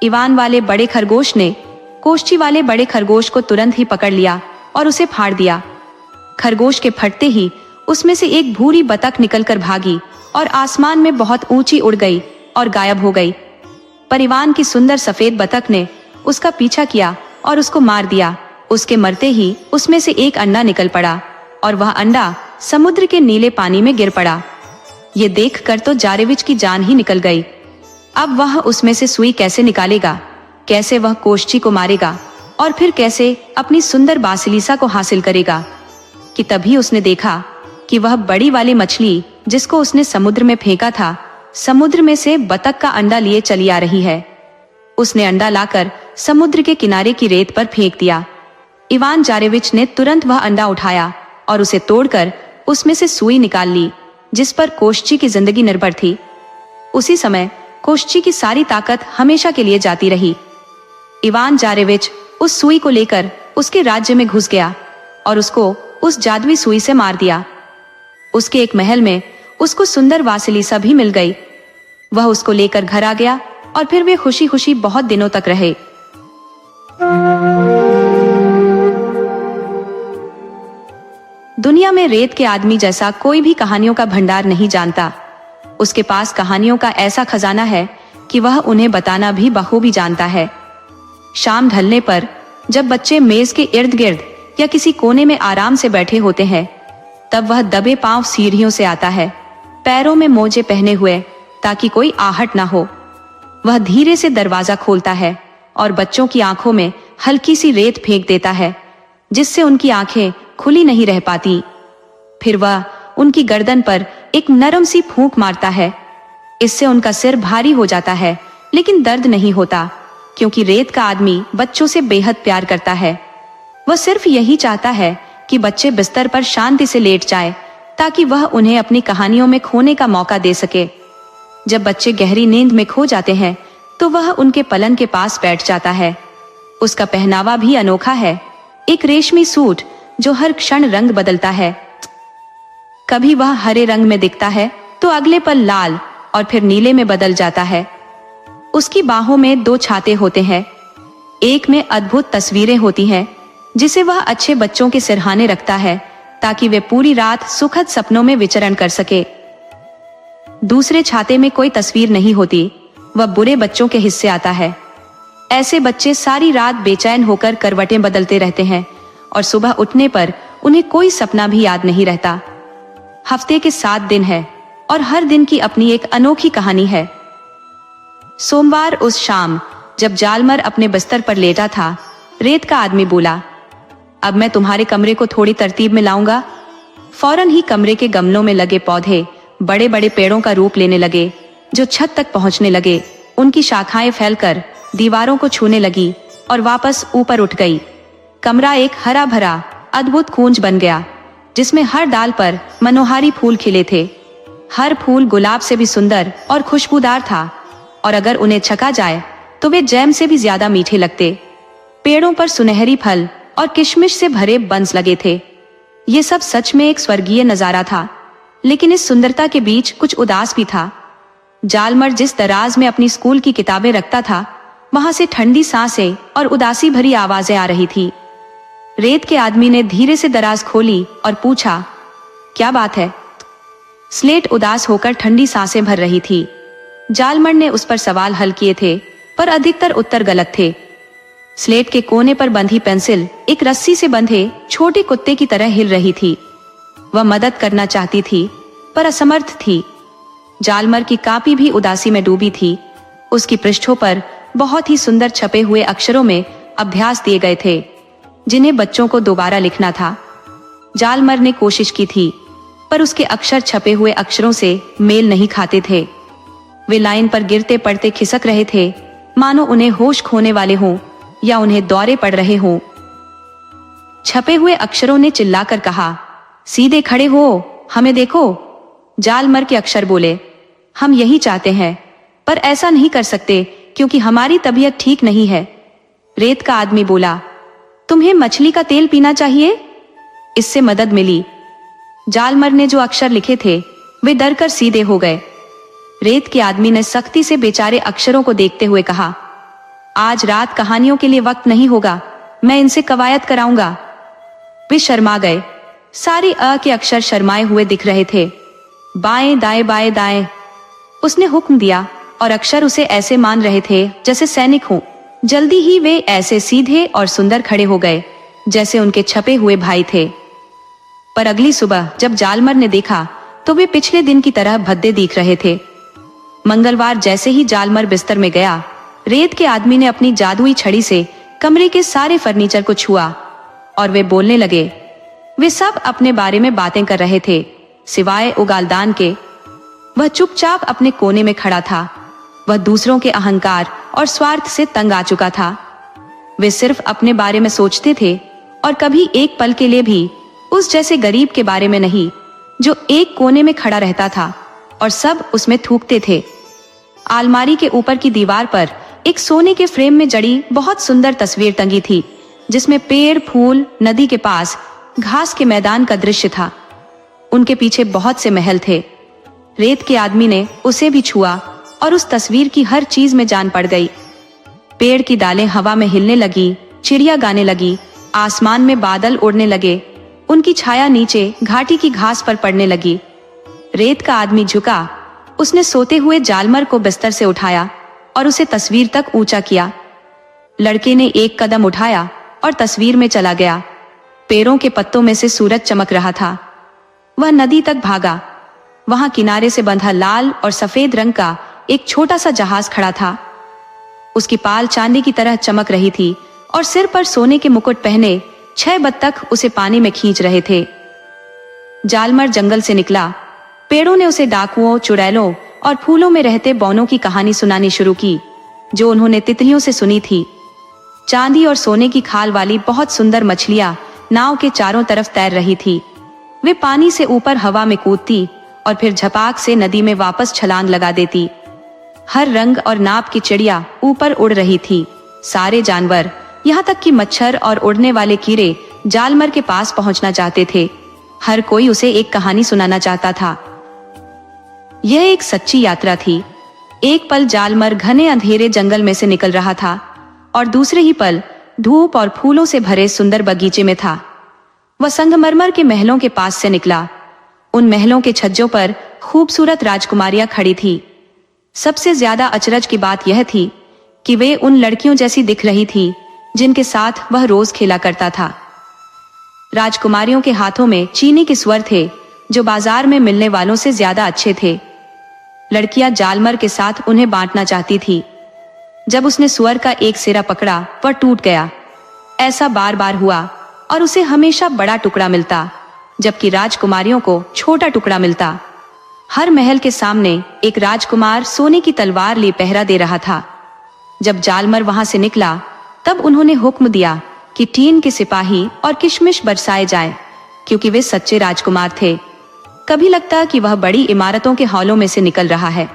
इवान वाले बड़े खरगोश ने कोशची वाले बड़े खरगोश को तुरंत ही पकड़ लिया और उसे फाड़ दिया। खरगोश के फटते ही उसमें से एक भूरी बतख निकलकर भागी और आसमान में बहुत ऊंची उड़ गई और गायब हो गई। पर इवान की सुंदर सफेद बतख ने उसका पीछा किया और उसको मार दिया। उसके मरते ही उसमें से एक अंडा निकल पड़ा और वह अंडा समुद्र के नीले पानी में गिर पड़ा। ये देखकर तो जारेविच की जान ही निकल गई। अब वह उसमें से सुई कैसे निकालेगा, कैसे वह कोशची को मारेगा और फिर कैसे अपनी सुंदर बासिलिसा को हासिल करेगा कि तभी उसने देखा कि वह बड़ी वाली मछली जिसको उसने समुद्र में फेंका था, समुद्र में से बतख का अंडा लिए चली आ रही है। उसने अंडा लाकर समुद्र के किनारे की रेत पर फेंक दिया। इवान जारेविच ने तुरंत वह अंडा उठाया और उसे तोड़कर उसमें से सुई निकाल ली जिस पर कोशची की जिंदगी निर्भर थी। उसी समय कोशची की सारी ताकत हमेशा के लिए जाती रही। इवान जारेविच उस सुई को लेकर उसके राज्य में घुस गया और उसको उस जादुई सुई से मार दिया। उसके एक महल में उसको सुंदर वासिलिसा भी मिल गई। वह उसको लेकर घर आ गया और फिर वे खुशी खुशी बहुत दिनों तक रहे। दुनिया में रेत के आदमी जैसा कोई भी कहानियों का भंडार नहीं जानता। उसके पास कहानियों का ऐसा खजाना है कि वह उन्हें बताना भी बखूबी जानता है। शाम ढलने पर जब बच्चे मेज के इर्द गिर्द या किसी कोने में आराम से बैठे होते हैं, तब वह दबे पांव सीढ़ियों से आता है, पैरों में मोजे पहने हुए ताकि कोई आहट ना हो। वह धीरे से दरवाजा खोलता है और बच्चों की आंखों में हल्की सी रेत फेंक देता है जिससे उनकी आंखें खुली नहीं रह पाती। फिर वह उनकी गर्दन पर एक नरम सी फूंक मारता है। इससे उनका सिर भारी हो जाता है लेकिन दर्द नहीं होता, क्योंकि रेत का आदमी बच्चों से बेहद प्यार करता है। वह सिर्फ यही चाहता है कि बच्चे बिस्तर पर शांति से लेट जाएं, ताकि वह उन्हें अपनी कहानियों में खोने का मौका दे सके। जब बच्चे गहरी नींद में खो जाते हैं तो वह उनके पलंग के पास बैठ जाता है। उसका पहनावा भी अनोखा है, एक रेशमी सूट जो हर क्षण रंग बदलता है। कभी वह हरे रंग में दिखता है तो अगले पल लाल और फिर नीले में बदल जाता है। उसकी बाहों में 2 छाते होते हैं, एक में अद्भुत तस्वीरें होती हैं जिसे वह अच्छे बच्चों के सिरहाने रखता है ताकि वे पूरी रात सुखद सपनों में विचरण कर सके। दूसरे छाते में कोई तस्वीर नहीं होती, वह बुरे बच्चों के हिस्से आता है। ऐसे बच्चे सारी रात बेचैन होकर करवटें बदलते रहते हैं और सुबह उठने पर उन्हें कोई सपना भी याद नहीं रहता। हफ्ते के 7 दिन है और हर दिन की अपनी एक अनोखी कहानी है। सोमवार उस शाम जब जालमर अपने बिस्तर पर लेटा था, रेत का आदमी बोला, अब मैं तुम्हारे कमरे को थोड़ी तरतीब में लाऊंगा। फौरन ही कमरे के गमलों में लगे पौधे बड़े बड़े पेड़ों का रूप लेने लगे, जो छत तक पहुंचने लगे। उनकी शाखाएं फैलकर दीवारों को छूने लगी और वापस ऊपर उठ गई। कमरा एक हरा भरा अद्भुत कुंज बन गया, जिसमें हर डाल पर मनोहारी फूल खिले थे। हर फूल गुलाब से भी सुंदर और खुशबूदार था, और अगर उन्हें छका जाए तो वे जैम से भी ज्यादा मीठे लगते। पेड़ों पर सुनहरी फल और किशमिश से भरे बंस लगे थे। ये सब सच में एक स्वर्गीय नजारा था, लेकिन इस सुंदरता के बीच कुछ उदास भी था। जालमर जिस दराज में अपनी स्कूल की किताबें रखता था, वहां से ठंडी सांसें और उदासी भरी आवाजें आ रही थी। रेत के आदमी ने धीरे से दराज खोली और पूछा, क्या बात है? स्लेट उदास होकर ठंडी सांसें भर रही थी। जालमर ने उस पर सवाल हल किए थे, पर अधिकतर उत्तर गलत थे। स्लेट के कोने पर बंधी पेंसिल एक रस्सी से बंधे छोटे कुत्ते की तरह हिल रही थी। वह मदद करना चाहती थी, पर असमर्थ थी। जालमर की कापी भी उदासी में डूबी थी। उसकी पृष्ठों पर बहुत ही सुंदर छपे हुए अक्षरों में अभ्यास दिए गए थे, जिन्हें बच्चों को दोबारा लिखना था। जालमर ने कोशिश की थी, पर उसके अक्षर छपे हुए अक्षरों से मेल नहीं खाते थे। वे लाइन पर गिरते पड़ते खिसक रहे थे, मानो उन्हें होश खोने वाले हों या उन्हें दौरे पड़ रहे हों। छपे हुए अक्षरों ने चिल्लाकर कहा, सीधे खड़े हो, हमें देखो। जालमर के अक्षर बोले, हम यही चाहते हैं, पर ऐसा नहीं कर सकते क्योंकि हमारी तबीयत ठीक नहीं है। रेत का आदमी बोला, तुम्हें मछली का तेल पीना चाहिए। इससे मदद मिली। जालमर ने जो अक्षर लिखे थे वे डरकर सीधे हो गए। रेत के आदमी ने सख्ती से बेचारे अक्षरों को देखते हुए कहा, आज रात कहानियों के लिए वक्त नहीं होगा, मैं इनसे कवायद कराऊंगा। वे शर्मा गए। सारे अ के अक्षर शर्माए हुए दिख रहे थे। बाएं दाएं बाएं दाएं, उसने हुक्म दिया, और अक्षर उसे ऐसे मान रहे थे जैसे सैनिक हों। जल्दी ही वे ऐसे सीधे और सुंदर खड़े हो गए जैसे उनके छपे हुए भाई थे। पर अगली सुबह जब जालमर ने देखा तो वे पिछले दिन की तरह भद्दे दिख रहे थे। मंगलवार जैसे ही जालमर बिस्तर में गया, रेत के आदमी ने अपनी जादुई छड़ी से कमरे के सारे फर्नीचर को छुआ और वे बोलने लगे। वे सब अपने बारे में बातें कर रहे थे, सिवाय उगालदान के। वह चुपचाप अपने कोने में खड़ा था। वह दूसरों के अहंकार और स्वार्थ से तंग आ चुका था। वे सिर्फ अपने बारे में सोचते थे और कभी एक पल के लिए भी उस जैसे गरीब के बारे में नहीं, जो एक कोने में खड़ा रहता था और सब उसमें थूकते थे। अलमारी के ऊपर की दीवार पर एक सोने के फ्रेम में जड़ी बहुत सुंदर तस्वीर टंगी थी, जिसमें पेड़, फूल, नदी के पास घास के मैदान का दृश्य था। उनके पीछे बहुत से महल थे। रेत के आदमी ने उसे भी छुआ और उस तस्वीर की हर चीज में जान पड़ गई। पेड़ की डालें हवा में हिलने लगी, चिड़िया गाने लगी, आसमान में बादल उड़ने लगे, उनकी छाया नीचे घाटी की घास पर पड़ने लगी। रेत का आदमी झुका। उसने सोते हुए जालमर को बिस्तर से उठाया और उसे तस्वीर तक ऊंचा किया। लड़के ने एक कदम उठाया और तस्वीर में चला गया। पेड़ों के पत्तों में से सूरज चमक रहा था। वह नदी तक भागा। वहां किनारे से बंधा लाल और सफेद रंग का एक छोटा सा जहाज खड़ा था। उसकी पाल चांदी की तरह चमक रही थी और सिर पर सोने के मुकुट पहने 6 बत्तख उसे पानी में खींच रहे थे। जालमर जंगल से निकला। पेड़ों ने उसे डाकुओं, चुड़ैलों और फूलों में रहते बौनों की कहानी सुनानी शुरू की, जो उन्होंने तितलियों से सुनी थी। चांदी और सोने की खाल वाली बहुत सुंदर मछलियां नाव के चारों तरफ तैर रही थी। वे पानी से ऊपर हवा में कूदती और फिर झपाक से नदी में वापस छलांग लगा देती। हर रंग और नाप की चिड़िया ऊपर उड़ रही थी। सारे जानवर, यहाँ तक कि मच्छर और उड़ने वाले कीड़े, जालमर के पास पहुंचना चाहते थे। हर कोई उसे एक कहानी सुनाना चाहता था। यह एक सच्ची यात्रा थी। एक पल जालमर घने अंधेरे जंगल में से निकल रहा था और दूसरे ही पल धूप और फूलों से भरे सुंदर बगीचे में था। वह संगमरमर के महलों के पास से निकला। उन महलों के छज्जों पर खूबसूरत राजकुमारियां खड़ी थी। सबसे ज्यादा अचरज की बात यह थी कि वे उन लड़कियों जैसी दिख रही थी जिनके साथ वह रोज खेला करता था। राजकुमारियों के हाथों में चीनी के स्वर थे जो बाजार में मिलने वालों से ज्यादा अच्छे थे। लड़कियां जालमर के साथ उन्हें बांटना चाहती थी। जब उसने स्वर का एक सिरा पकड़ा वह टूट गया। ऐसा बार बार हुआ और उसे हमेशा बड़ा टुकड़ा मिलता, जबकि राजकुमारियों को छोटा टुकड़ा मिलता। हर महल के सामने एक राजकुमार सोने की तलवार लिए पहरा दे रहा था। जब जालमर वहां से निकला तब उन्होंने हुक्म दिया कि टीन के सिपाही और किशमिश बरसाए जाएं, क्योंकि वे सच्चे राजकुमार थे। कभी लगता कि वह बड़ी इमारतों के हॉलों में से निकल रहा है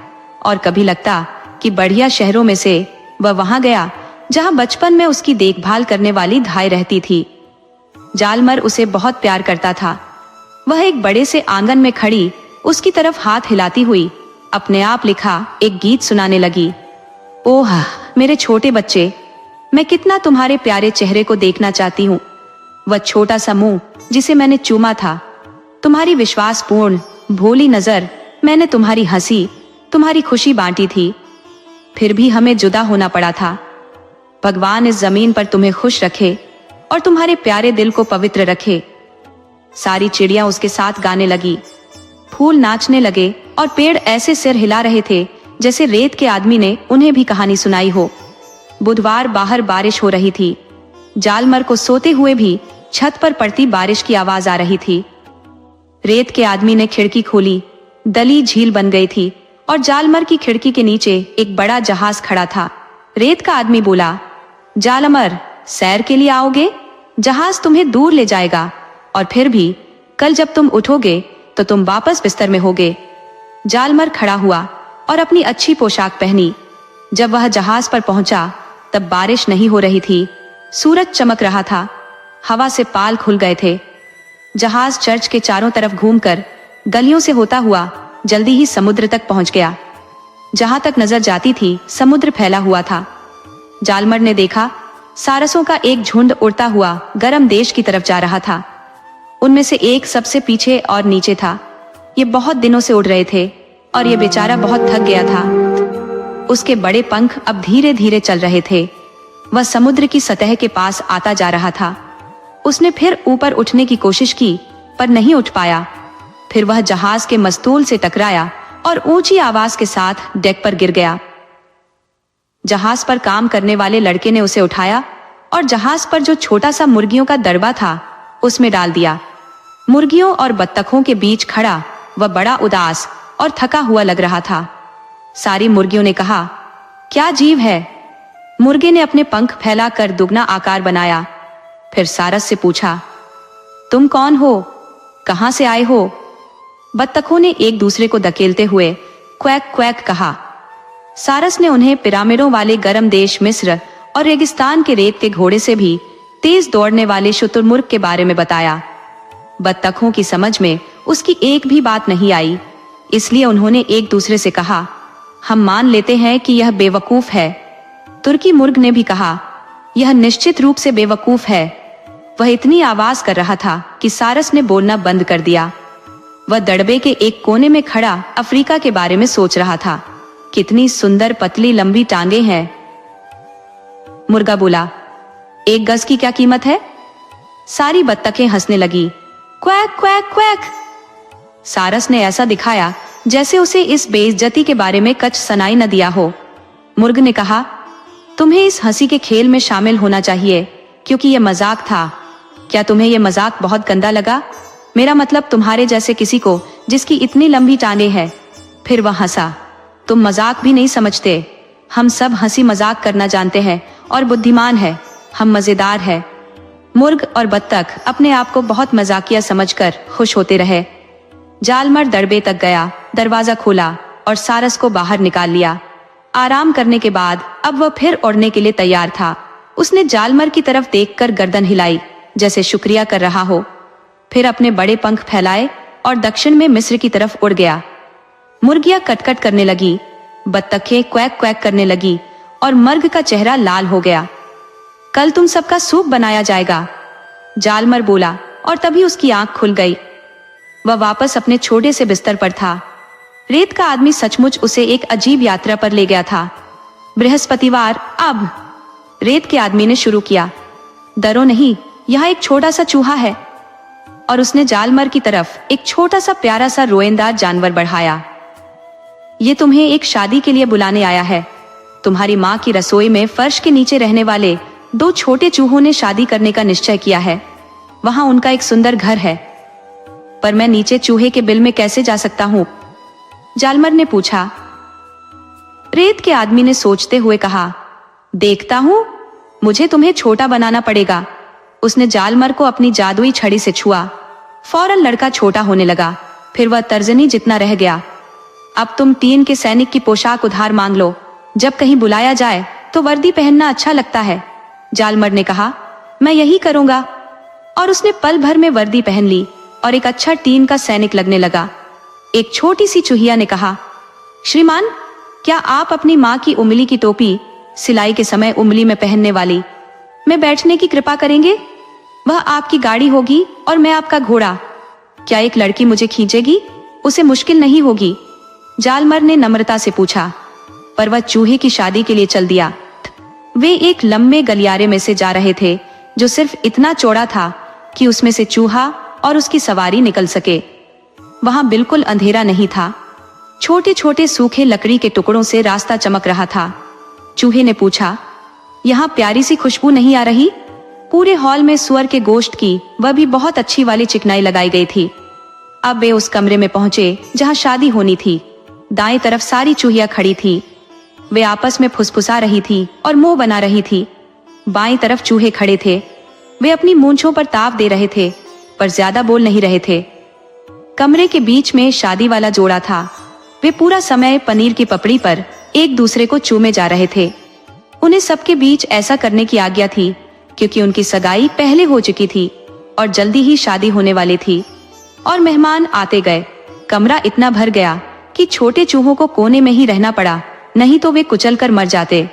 और कभी लगता कि बढ़िया शहरों में से वह वहां गया जहां बचपन में उसकी देखभाल करने वाली धाई रहती थी। जालमर उसे बहुत प्यार करता था। वह एक बड़े से आंगन में खड़ी उसकी तरफ हाथ हिलाती हुई अपने आप लिखा एक गीत सुनाने लगी। ओह मेरे छोटे बच्चे, मैं कितना तुम्हारे प्यारे चेहरे को देखना चाहती हूँ। वह छोटा सा मुंह जिसे मैंने चूमा था, तुम्हारी विश्वासपूर्ण भोली नजर, मैंने तुम्हारी हंसी, तुम्हारी खुशी बांटी थी। फिर भी हमें जुदा होना पड़ा था। भगवान इस जमीन पर तुम्हें खुश रखे और तुम्हारे प्यारे दिल को पवित्र रखे। सारी चिड़िया उसके साथ गाने लगी, फूल नाचने लगे और पेड़ ऐसे सिर हिला रहे थे जैसे रेत के आदमी ने उन्हें भी कहानी सुनाई हो। बुधवार बाहर बारिश हो रही थी। जालमर को सोते हुए भी छत पर पड़ती बारिश की आवाज आ रही थी। रेत के आदमी ने खिड़की खोली, दली झील बन गई थी और जालमर की खिड़की के नीचे एक बड़ा जहाज खड़ा था। रेत का आदमी बोला, जालमर सैर के लिए आओगे? जहाज तुम्हें दूर ले जाएगा और फिर भी कल जब तुम उठोगे तो तुम वापस बिस्तर में होगे। जालमर खड़ा हुआ और अपनी अच्छी पोशाक पहनी। जब वह जहाज पर पहुंचा तब बारिश नहीं हो रही थी, सूरज चमक रहा था, हवा से पाल खुल गए थे। जहाज चर्च के चारों तरफ घूमकर गलियों से होता हुआ जल्दी ही समुद्र तक पहुंच गया। जहां तक नजर जाती थी समुद्र फैला हुआ था। जालमर ने देखा सारसों का एक झुंड उड़ता हुआ गर्म देश की तरफ जा रहा था। उनमें से एक सबसे पीछे और नीचे था। ये बहुत दिनों से उड़ रहे थे और ये बेचारा बहुत थक गया था। उसके बड़े पंख अब धीरे धीरे चल रहे थे। वह समुद्र की सतह के पास आता जा रहा था। उसने फिर ऊपर उठने की कोशिश की पर नहीं उठ पाया। फिर वह जहाज के मस्तूल से टकराया और ऊंची आवाज के साथ डेक पर गिर गया। जहाज पर काम करने वाले लड़के ने उसे उठाया और जहाज पर जो छोटा सा मुर्गियों का दड़बा था उसमें डाल दिया। मुर्गियों और बत्तखों के बीच खड़ा वह बड़ा उदास और थका हुआ लग रहा था। सारी मुर्गियों ने कहा, क्या जीव है? मुर्गे ने अपने पंख फैलाकर दुगना आकार बनाया। फिर सारस से पूछा, तुम कौन हो? कहां से आए हो? बत्तखों ने एक दूसरे को धकेलते हुए क्वैक क्वैक कहा। सारस ने उन्हें पिरामिडों वाले गर्म देश मिस्र और रेगिस्तान के रेत के घोड़े से भी तेज दौड़ने वाले शुतुरमुर्ग के बारे में बताया। बत्तखों की समझ में उसकी एक भी बात नहीं आई, इसलिए उन्होंने एक दूसरे से कहा, हम मान लेते हैं कि यह बेवकूफ है। तुर्की मुर्ग ने भी कहा, यह निश्चित रूप से बेवकूफ है। वह इतनी आवाज कर रहा था कि सारस ने बोलना बंद कर दिया। वह दड़बे के एक कोने में खड़ा अफ्रीका के बारे में सोच रहा था। कितनी सुंदर पतली लंबी टांगे हैं। मुर्गा बोला, 1 गज की क्या कीमत है? सारी बत्तखें हंसने लगी, क्वैक क्वैक क्वैक। सारस ने ऐसा दिखाया जैसे उसे इस बेइज्जती के बारे में कच सुनाई न दिया हो। मुर्ग ने कहा, तुम्हें इस हंसी के खेल में शामिल होना चाहिए क्योंकि यह मजाक था। क्या तुम्हें यह मजाक बहुत गंदा लगा? मेरा मतलब तुम्हारे जैसे किसी को जिसकी इतनी लंबी टांगे हैं। फिर वह हंसा, तुम मजाक भी नहीं समझते। हम सब हंसी मजाक करना जानते हैं और बुद्धिमान है। हम मजेदार है। मुर्ग और बत्तख अपने आप को बहुत मजाकिया समझकर खुश होते रहे। जालमर दड़बे तक गया, दरवाजा खोला और सारस को बाहर निकाल लिया। आराम करने के बाद अब वह फिर उड़ने के लिए तैयार था। उसने जालमर की तरफ देखकर गर्दन हिलाई जैसे शुक्रिया कर रहा हो। फिर अपने बड़े पंख फैलाए और दक्षिण में मिस्र की तरफ उड़ गया। मुर्गियां कटकट करने लगी, बत्तखें क्वैक क्वैक करने लगी और मर्ग का चेहरा लाल हो गया। कल तुम सबका सूप बनाया जाएगा। जालमर बोला और तभी उसकी आंख खुल गई। वह वापस अपने छोटे से बिस्तर पर था। रेत का आदमी सचमुच उसे एक अजीब यात्रा पर ले गया था। बृहस्पतिवार, अब रेत के आदमी ने शुरू किया। डरो नहीं, यहाँ एक छोटा सा चूहा है। और उसने जालमर की तरफ एक छोटा सा प्यारा सा रोएंदार जानवर बढ़ाया। ये तुम्हें एक शादी के लिए बुलाने आया है। तुम्हारी माँ की रसोई में फर्श के नीचे रहने वाले 2 छोटे चूहों ने शादी करने का निश्चय किया है। वहां उनका एक सुंदर घर है। पर मैं नीचे चूहे के बिल में कैसे जा सकता हूँ? जालमर ने पूछा। रेत के आदमी ने सोचते हुए कहा, देखता हूँ, मुझे तुम्हें छोटा बनाना पड़ेगा। उसने जालमर को अपनी जादुई छड़ी से छुआ। फौरन लड़का छोटा होने लगा। फिर वह तर्जनी जितना रह गया। अब तुम 3 के सैनिक की पोशाक उधार मांग लो। जब कहीं बुलाया जाए तो वर्दी पहनना अच्छा लगता है। जालमर ने कहा, मैं यही करूंगा। और उसने पल भर में वर्दी पहन ली और एक अच्छा 3 का सैनिक लगने लगा। एक छोटी सी चूहिया ने कहा, श्रीमान, क्या आप अपनी माँ की उंगली की टोपी, सिलाई के समय उंगली में पहनने वाली, में बैठने की कृपा करेंगे? वह आपकी गाड़ी होगी और मैं आपका घोड़ा। क्या एक लड़की मुझे खींचेगी? उसे मुश्किल नहीं होगी। जालमर ने नम्रता से पूछा। पर वह चूहे की शादी के लिए चल दिया। वे एक लंबे गलियारे में से जा रहे थे जो सिर्फ इतना चौड़ा था कि उसमें से चूहा और उसकी सवारी निकल सके। वहां बिल्कुल अंधेरा नहीं था। छोटे छोटे सूखे लकड़ी के टुकड़ों से रास्ता चमक रहा था। चूहे ने पूछा, यहाँ प्यारी सी खुशबू नहीं आ रही? पूरे हॉल में सुअर के गोश्त की, वह भी बहुत अच्छी वाली चिकनाई लगाई गई थी। अब वे उस कमरे में पहुंचे जहां शादी होनी थी। दाएं तरफ सारी चूहिया खड़ी थी। वे आपस में फुसफुसा रही थी और मुंह बना रही थी। बाईं तरफ चूहे खड़े थे। वे अपनी मूंछों पर ताव दे रहे थे, पर ज्यादा बोल नहीं रहे थे। कमरे के बीच में शादी वाला जोड़ा था। वे पूरा समय पनीर की पपड़ी पर एक दूसरे को चूमे जा रहे थे। उन्हें सबके बीच ऐसा करने की आज्ञा थी क्योंकि उनकी सगाई पहले हो चुकी थी और जल्दी ही शादी होने वाली थी। और मेहमान आते गए। कमरा इतना भर गया कि छोटे चूहों को कोने में ही रहना पड़ा, नहीं तो वे कुचल कर मर जाते।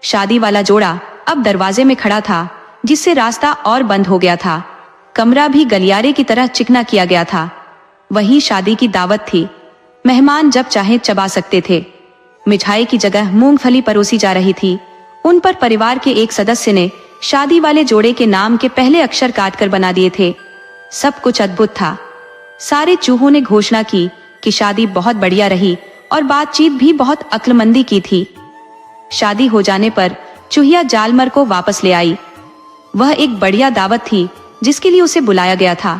शादी वाला जोड़ा अब दरवाजे में खड़ा था, जिससे रास्ता और बंद हो गया था। कमरा भी गलियारे की तरह चिकना किया गया था। वही शादी की दावत थी। मेहमान जब चाहे चबा सकते थे। मिठाई की जगह मूंगफली परोसी जा रही थी। उन पर परिवार के एक सदस्य ने शादी वाले जोड़े के नाम के पहले अक्षर काटकर बना दिए थे। सब कुछ अद्भुत था। सारे चूहों ने घोषणा की कि शादी बहुत बढ़िया रही और बातचीत भी बहुत अक्लमंदी की थी। शादी हो जाने पर चूहिया जालमर को वापस ले आई। वह एक बढ़िया दावत थी जिसके लिए उसे बुलाया गया था,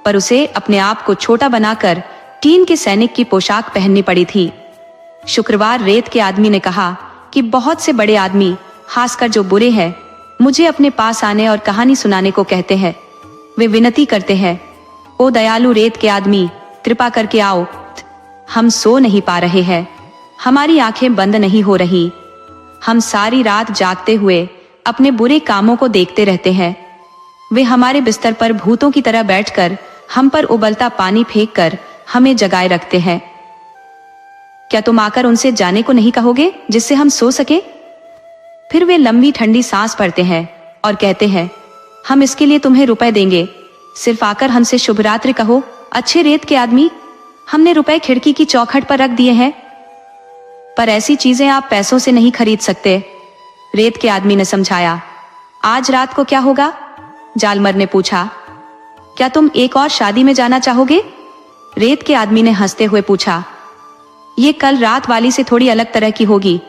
पर उसे अपने आप को छोटा बनाकर 3 के सैनिक की पोशाक पहननी पड़ी थी। शुक्रवार रेत के आदमी ने कहा कि बहुत से बड़े आदमी, खासकर जो बुरे हैं, मुझे अपने पास आने और कहानी सुनाने को कहते हैं। वे विनती करते हैं, ओ दयालु रेत के आदमी, कृपा करके आओ। हम सो नहीं पा रहे हैं। हमारी आंखें बंद नहीं हो रही। हम सारी रात जागते हुए अपने बुरे कामों को देखते रहते हैं। वे हमारे बिस्तर पर भूतों की तरह बैठकर हम पर उबलता पानी फेंककर हमें जगाए रखते हैं। क्या तुम आकर उनसे जाने को नहीं कहोगे जिससे हम सो सके? फिर वे लंबी ठंडी सांस भरते हैं और कहते हैं, हम इसके लिए तुम्हें रुपए देंगे। सिर्फ आकर हमसे शुभ रात्रि कहो। अच्छे रेत के आदमी, हमने रुपए खिड़की की चौखट पर रख दिए हैं। पर ऐसी चीजें आप पैसों से नहीं खरीद सकते, रेत के आदमी ने समझाया। आज रात को क्या होगा? जालमर ने पूछा। क्या तुम एक और शादी में जाना चाहोगे? रेत के आदमी ने हंसते हुए पूछा। ये कल रात वाली से थोड़ी अलग तरह की होगी।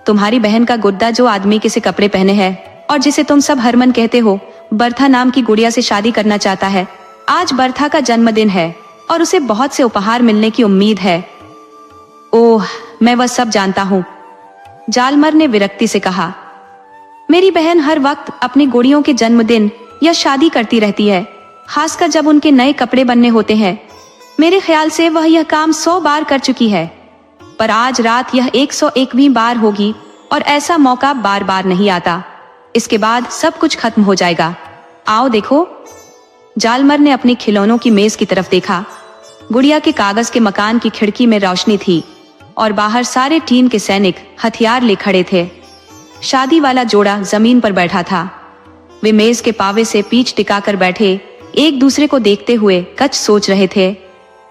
तुम्हारी बहन का गुड्डा जो आदमी के से कपड़े पहने हैं और जिसे तुम सब हरमन कहते हो, बर्था नाम की गुड़िया से शादी करना चाहता है। आज बर्था का जन्मदिन है और उसे बहुत से उपहार मिलने की उम्मीद है। ओह, मैं वह सब जानता हूँ, जालमर ने विरक्ति से कहा। मेरी बहन हर वक्त अपनी गुड़ियों के जन्मदिन या शादी करती रहती है, खासकर जब उनके नए कपड़े बनने होते हैं। मेरे ख्याल से वह यह काम 100 बार कर चुकी है, पर आज रात यह 101वीं बार होगी और ऐसा मौका बार बार नहीं आता। इसके बाद सब कुछ खत्म हो जाएगा। आओ देखो। जालमर ने अपनी खिलौनों की मेज की तरफ देखा। गुड़िया के कागज के मकान की खिड़की में रोशनी थी और बाहर सारे टीम के सैनिक हथियार ले खड़े थे। शादी वाला जोड़ा जमीन पर बैठा था वे मेज के पावे से पीठ टिकाकर बैठे एक दूसरे को देखते हुए कुछ सोच रहे थे।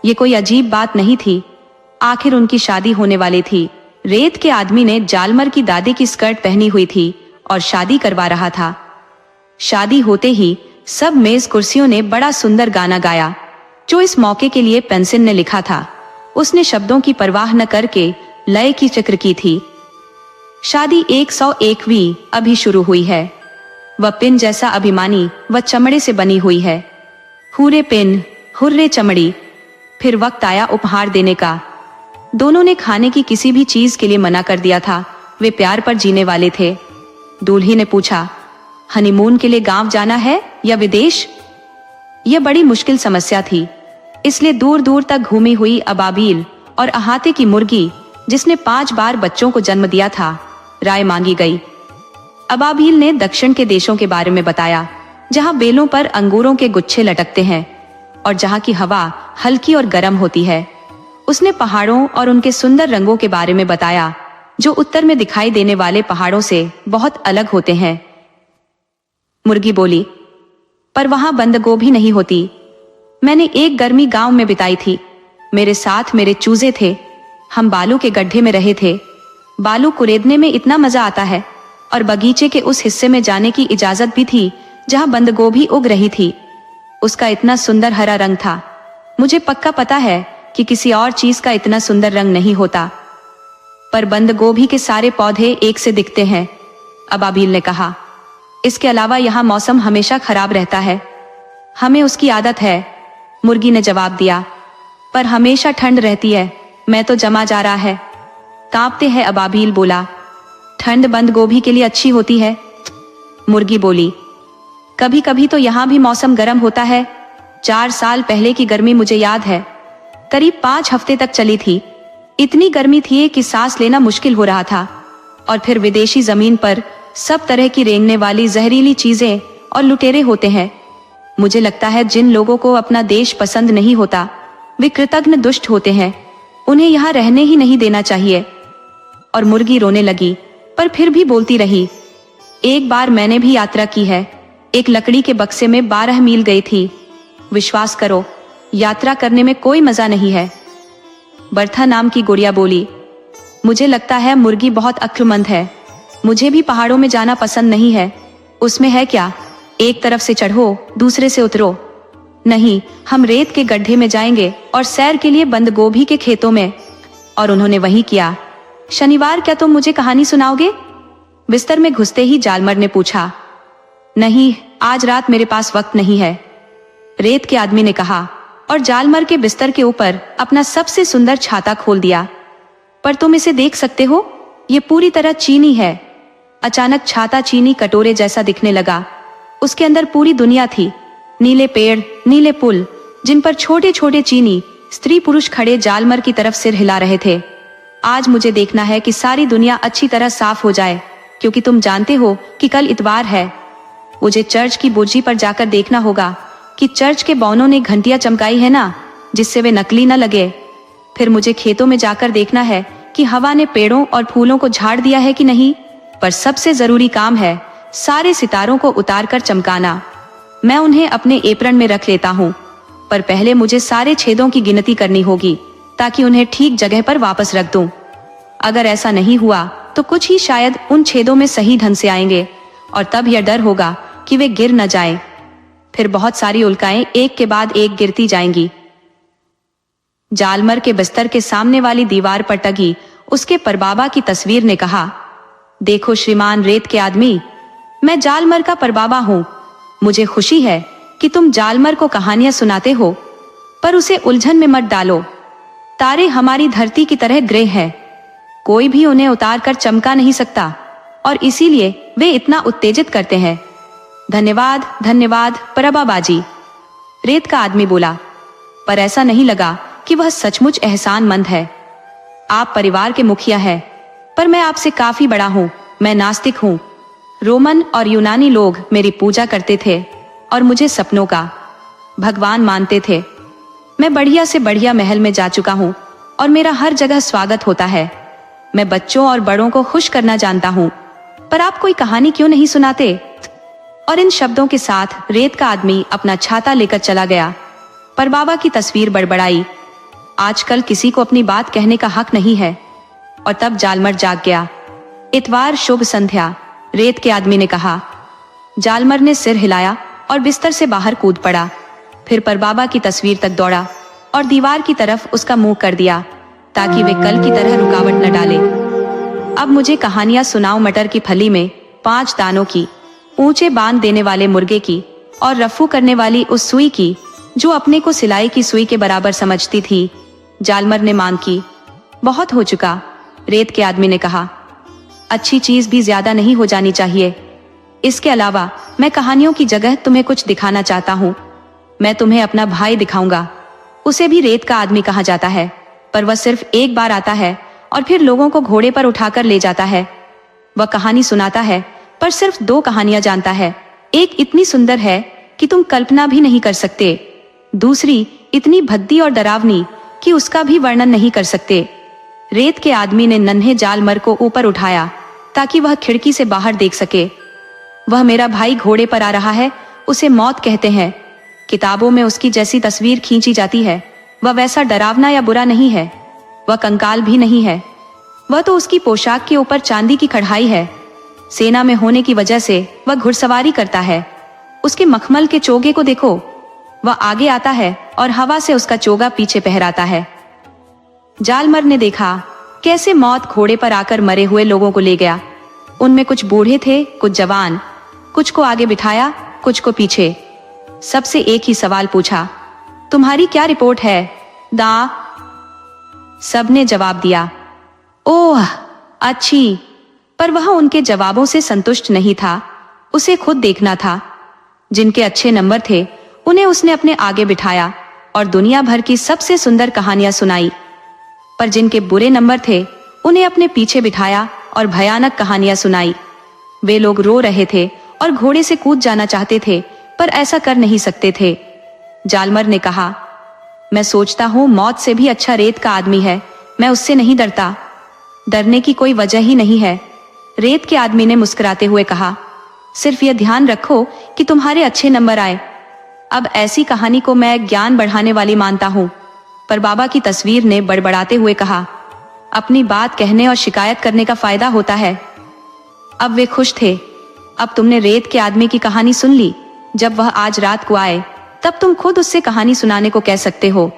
ये कोई अजीब बात नहीं थी, आखिर उनकी शादी होने वाली थी। रेत के आदमी ने जालमर की दादी की स्कर्ट पहनी हुई थी और शादी करवा रहा था। शादी होते ही सब मेज कुर्सियों ने बड़ा सुंदर गाना गाया जो इस मौके के लिए पेंसिल ने लिखा था। उसने शब्दों की परवाह न करके लय की चक्र की थी। शादी 101वीं अभी शुरू हुई है। वह पिन जैसा अभिमानी व चमड़े से बनी हुई है। हुर्रे पिन, हुर्रे चमड़ी। फिर वक्त आया उपहार देने का। दोनों ने खाने की किसी भी चीज के लिए मना कर दिया था। वे प्यार पर जीने वाले थे। दूल्ही ने पूछा, हनीमून के लिए गांव जाना है या विदेश? यह बड़ी मुश्किल समस्या थी, इसलिए दूर दूर तक घूमी हुई अबाबील और अहाते की मुर्गी, जिसने 5 बार बच्चों को जन्म दिया था, राय मांगी गई। अबाबील ने दक्षिण के देशों के बारे में बताया, जहां बेलों पर अंगूरों के गुच्छे लटकते हैं और जहां की हवा हल्की और गर्म होती है। उसने पहाड़ों और उनके सुंदर रंगों के बारे में बताया, जो उत्तर में दिखाई देने वाले पहाड़ों से बहुत अलग होते हैं। मुर्गी बोली, पर वहां बंद गोभी नहीं होती। मैंने एक गर्मी गांव में बिताई थी। मेरे साथ मेरे चूजे थे। हम बालू के गड्ढे में रहे थे। बालू कुरेदने में इतना मजा आता है, और बगीचे के उस हिस्से में जाने की इजाजत भी थी जहां बंद गोभी उग रही थी। उसका इतना सुंदर हरा रंग था। मुझे पक्का पता है कि किसी और चीज का इतना सुंदर रंग नहीं होता। पर बंद गोभी के सारे पौधे एक से दिखते हैं, अबाबील ने कहा। इसके अलावा यहाँ मौसम हमेशा खराब रहता है। हमें उसकी आदत है, मुर्गी ने जवाब दिया। पर हमेशा ठंड रहती है। मैं तो जमा जा रहा है। कांपते हैं, अबाबील बोला। ठंड बंद गोभी के लिए अच्छी होती है, मुर्गी बोली। कभी कभी तो यहाँ भी मौसम गर्म होता है। 4 साल पहले की गर्मी मुझे याद है। करीब 5 हफ्ते तक चली थी। इतनी गर्मी थी कि सांस लेना मुश्किल हो रहा था। और फिर विदेशी जमीन पर सब तरह की रेंगने वाली जहरीली चीजें और लुटेरे होते हैं। मुझे लगता है जिन लोगों को अपना देश पसंद नहीं होता, वे कृतघ्न दुष्ट होते हैं। उन्हें यहाँ रहने ही नहीं देना चाहिए। और मुर्गी रोने लगी, पर फिर भी बोलती रही। एक बार मैंने भी यात्रा की है। एक लकड़ी के बक्से में 12 मील गई थी। विश्वास करो, यात्रा करने में कोई मजा नहीं है। बर्था नाम की गुड़िया बोली। मुझे लगता है मुर्गी बहुत अक्लमंद है। मुझे भी पहाड़ों में जाना पसंद नहीं है। उसमें है क्या, एक तरफ से चढ़ो, दूसरे से उतरो। नहीं, हम रेत के गड्ढे में जाएंगे और सैर के लिए बंद गोभी के खेतों में। और उन्होंने वही किया। शनिवार क्या तुम मुझे कहानी सुनाओगे? बिस्तर में घुसते ही जालमर ने पूछा। नहीं, आज रात मेरे पास वक्त नहीं है, रेत के आदमी ने कहा, और जालमर के बिस्तर के ऊपर अपना सबसे सुंदर छाता खोल दिया। पर तुम इसे देख सकते हो, ये पूरी तरह चीनी है। अचानक छाता चीनी कटोरे जैसा दिखने लगा। उसके अंदर पूरी दुनिया थी। नीले पेड़, नीले पुल, जिन पर छोटे छोटे चीनी स्त्री पुरुष खड़े जालमर की तरफ सिर हिला रहे थे। आज मुझे देखना है कि सारी दुनिया अच्छी तरह साफ हो जाए, क्योंकि तुम जानते हो कि कल इतवार है। मुझे चर्च की बुर्जी पर जाकर देखना होगा कि चर्च के बौनों ने घंटियां चमकाई है ना, जिससे वे नकली न लगे। फिर मुझे खेतों में जाकर देखना है कि हवा ने पेड़ों और फूलों को झाड़ दिया है कि नहीं। पर सबसे जरूरी काम है सारे सितारों को उतारकर चमकाना। मैं उन्हें अपने एप्रन में रख लेता हूँ, पर पहले मुझे सारे छेदों की गिनती करनी होगी ताकि उन्हें ठीक जगह पर वापस रख दूं। अगर ऐसा नहीं हुआ तो कुछ ही शायद उन छेदों में सही ढंग से आएंगे, और तब यह डर होगा कि वे गिर न जाएं। फिर बहुत सारी उल्काएं एक के बाद एक गिरती जाएंगी। जालमर के बिस्तर के सामने वाली दीवार पर टंगी उसके परबाबा की तस्वीर ने कहा, देखो श्रीमान रेत के आदमी, मैं जालमर का परबाबा हूँ। मुझे खुशी है कि तुम जालमर को कहानियां सुनाते हो, पर उसे उलझन में मत डालो। तारे हमारी धरती की तरह ग्रे हैं। कोई भी उन्हें उतार कर चमका नहीं सकता, और इसीलिए वे इतना उत्तेजित करते हैं। धन्यवाद धन्यवाद परबाबाजी, रेत का आदमी बोला। पर ऐसा नहीं लगा कि वह सचमुच एहसानमंद है। आप परिवार के मुखिया हैं, पर मैं आपसे काफी बड़ा हूँ। मैं नास्तिक हूँ। रोमन और यूनानी लोग मेरी पूजा करते थे और मुझे सपनों का भगवान मानते थे। मैं बढ़िया से बढ़िया महल में जा चुका हूँ और मेरा हर जगह स्वागत होता है। मैं बच्चों और बड़ों को खुश करना जानता हूँ। पर आप कोई कहानी क्यों नहीं सुनाते? और इन शब्दों के साथ रेत का आदमी अपना छाता लेकर चला गया। पर बाबा की तस्वीर बड़बड़ाई, आजकल किसी को अपनी बात कहने का हक नहीं है। और तब जालमर जाग गया। इतवार शुभ संध्या, रेत के आदमी ने कहा। जालमर ने सिर हिलाया और बिस्तर से बाहर कूद पड़ा। फिर पर बाबा की तस्वीर तक दौड़ा और दीवार की तरफ उसका मुंह कर दिया ताकि वे कल की तरह रुकावट न डाले। अब मुझे कहानियां सुनाओ मटर की फली में 5 दानों की, ऊंचे बांध देने वाले मुर्गे की और रफू करने वाली उस सुई की जो अपने को सिलाई की सुई के बराबर समझती थी। जालमर ने मांग की। बहुत हो चुका, रेत के आदमी ने कहा। अच्छी चीज भी ज्यादा नहीं हो जानी चाहिए। इसके अलावा मैं कहानियों की जगह तुम्हें कुछ दिखाना चाहता हूँ। मैं तुम्हें अपना भाई दिखाऊंगा। उसे भी रेत का आदमी कहा जाता है, पर वह सिर्फ एक बार आता है और फिर लोगों को घोड़े पर उठाकर ले जाता है। वह कहानी सुनाता है, पर सिर्फ 2 कहानियां जानता है। एक इतनी सुंदर है कि तुम कल्पना भी नहीं कर सकते। दूसरी इतनी भद्दी और डरावनी कि उसका भी वर्णन नहीं कर सकते। रेत के आदमी ने नन्हे जालमर को ऊपर उठाया ताकि वह खिड़की से बाहर देख सके। वह मेरा भाई घोड़े पर आ रहा है, उसे मौत कहते हैं। किताबों में उसकी जैसी तस्वीर खींची जाती है। वह वैसा डरावना या बुरा नहीं है। वह कंकाल भी नहीं है। वह तो उसकी पोशाक के ऊपर चांदी की कढ़ाई है। सेना में होने की वजह से वह घुड़सवारी करता है। उसके मखमल के चोगे को देखो। वह आगे आता है और हवा से उसका चोगा पीछे पहराता है। जालमर ने देखा कैसे मौत घोड़े पर आकर मरे हुए लोगों को ले गया। उनमें कुछ बूढ़े थे, कुछ जवान। कुछ को आगे बिठाया, कुछ को पीछे। सबसे एक ही सवाल पूछा, तुम्हारी क्या रिपोर्ट है? दा सबने जवाब दिया, ओह अच्छी। पर वह उनके जवाबों से संतुष्ट नहीं था। उसे खुद देखना था। जिनके अच्छे नंबर थे उन्हें उसने अपने आगे बिठाया और दुनिया भर की सबसे सुंदर कहानियां सुनाई। पर जिनके बुरे नंबर थे उन्हें अपने पीछे बिठाया और भयानक कहानियां सुनाई। वे लोग रो रहे थे और घोड़े से कूद जाना चाहते थे, पर ऐसा कर नहीं सकते थे। जालमर ने कहा, मैं सोचता हूँ मौत से भी अच्छा रेत का आदमी है। मैं उससे नहीं डरता। डरने की कोई वजह ही नहीं है। रेत के आदमी ने मुस्कुराते हुए कहा, सिर्फ यह ध्यान रखो कि तुम्हारे अच्छे नंबर आए। अब ऐसी कहानी को मैं ज्ञान बढ़ाने वाली मानता हूँ। पर बाबा की तस्वीर ने बड़बड़ाते हुए कहा, अपनी बात कहने और शिकायत करने का फायदा होता है। अब वे खुश थे। अब तुमने रेत के आदमी की कहानी सुन ली। जब वह आज रात को आए तब तुम खुद उससे कहानी सुनाने को कह सकते हो।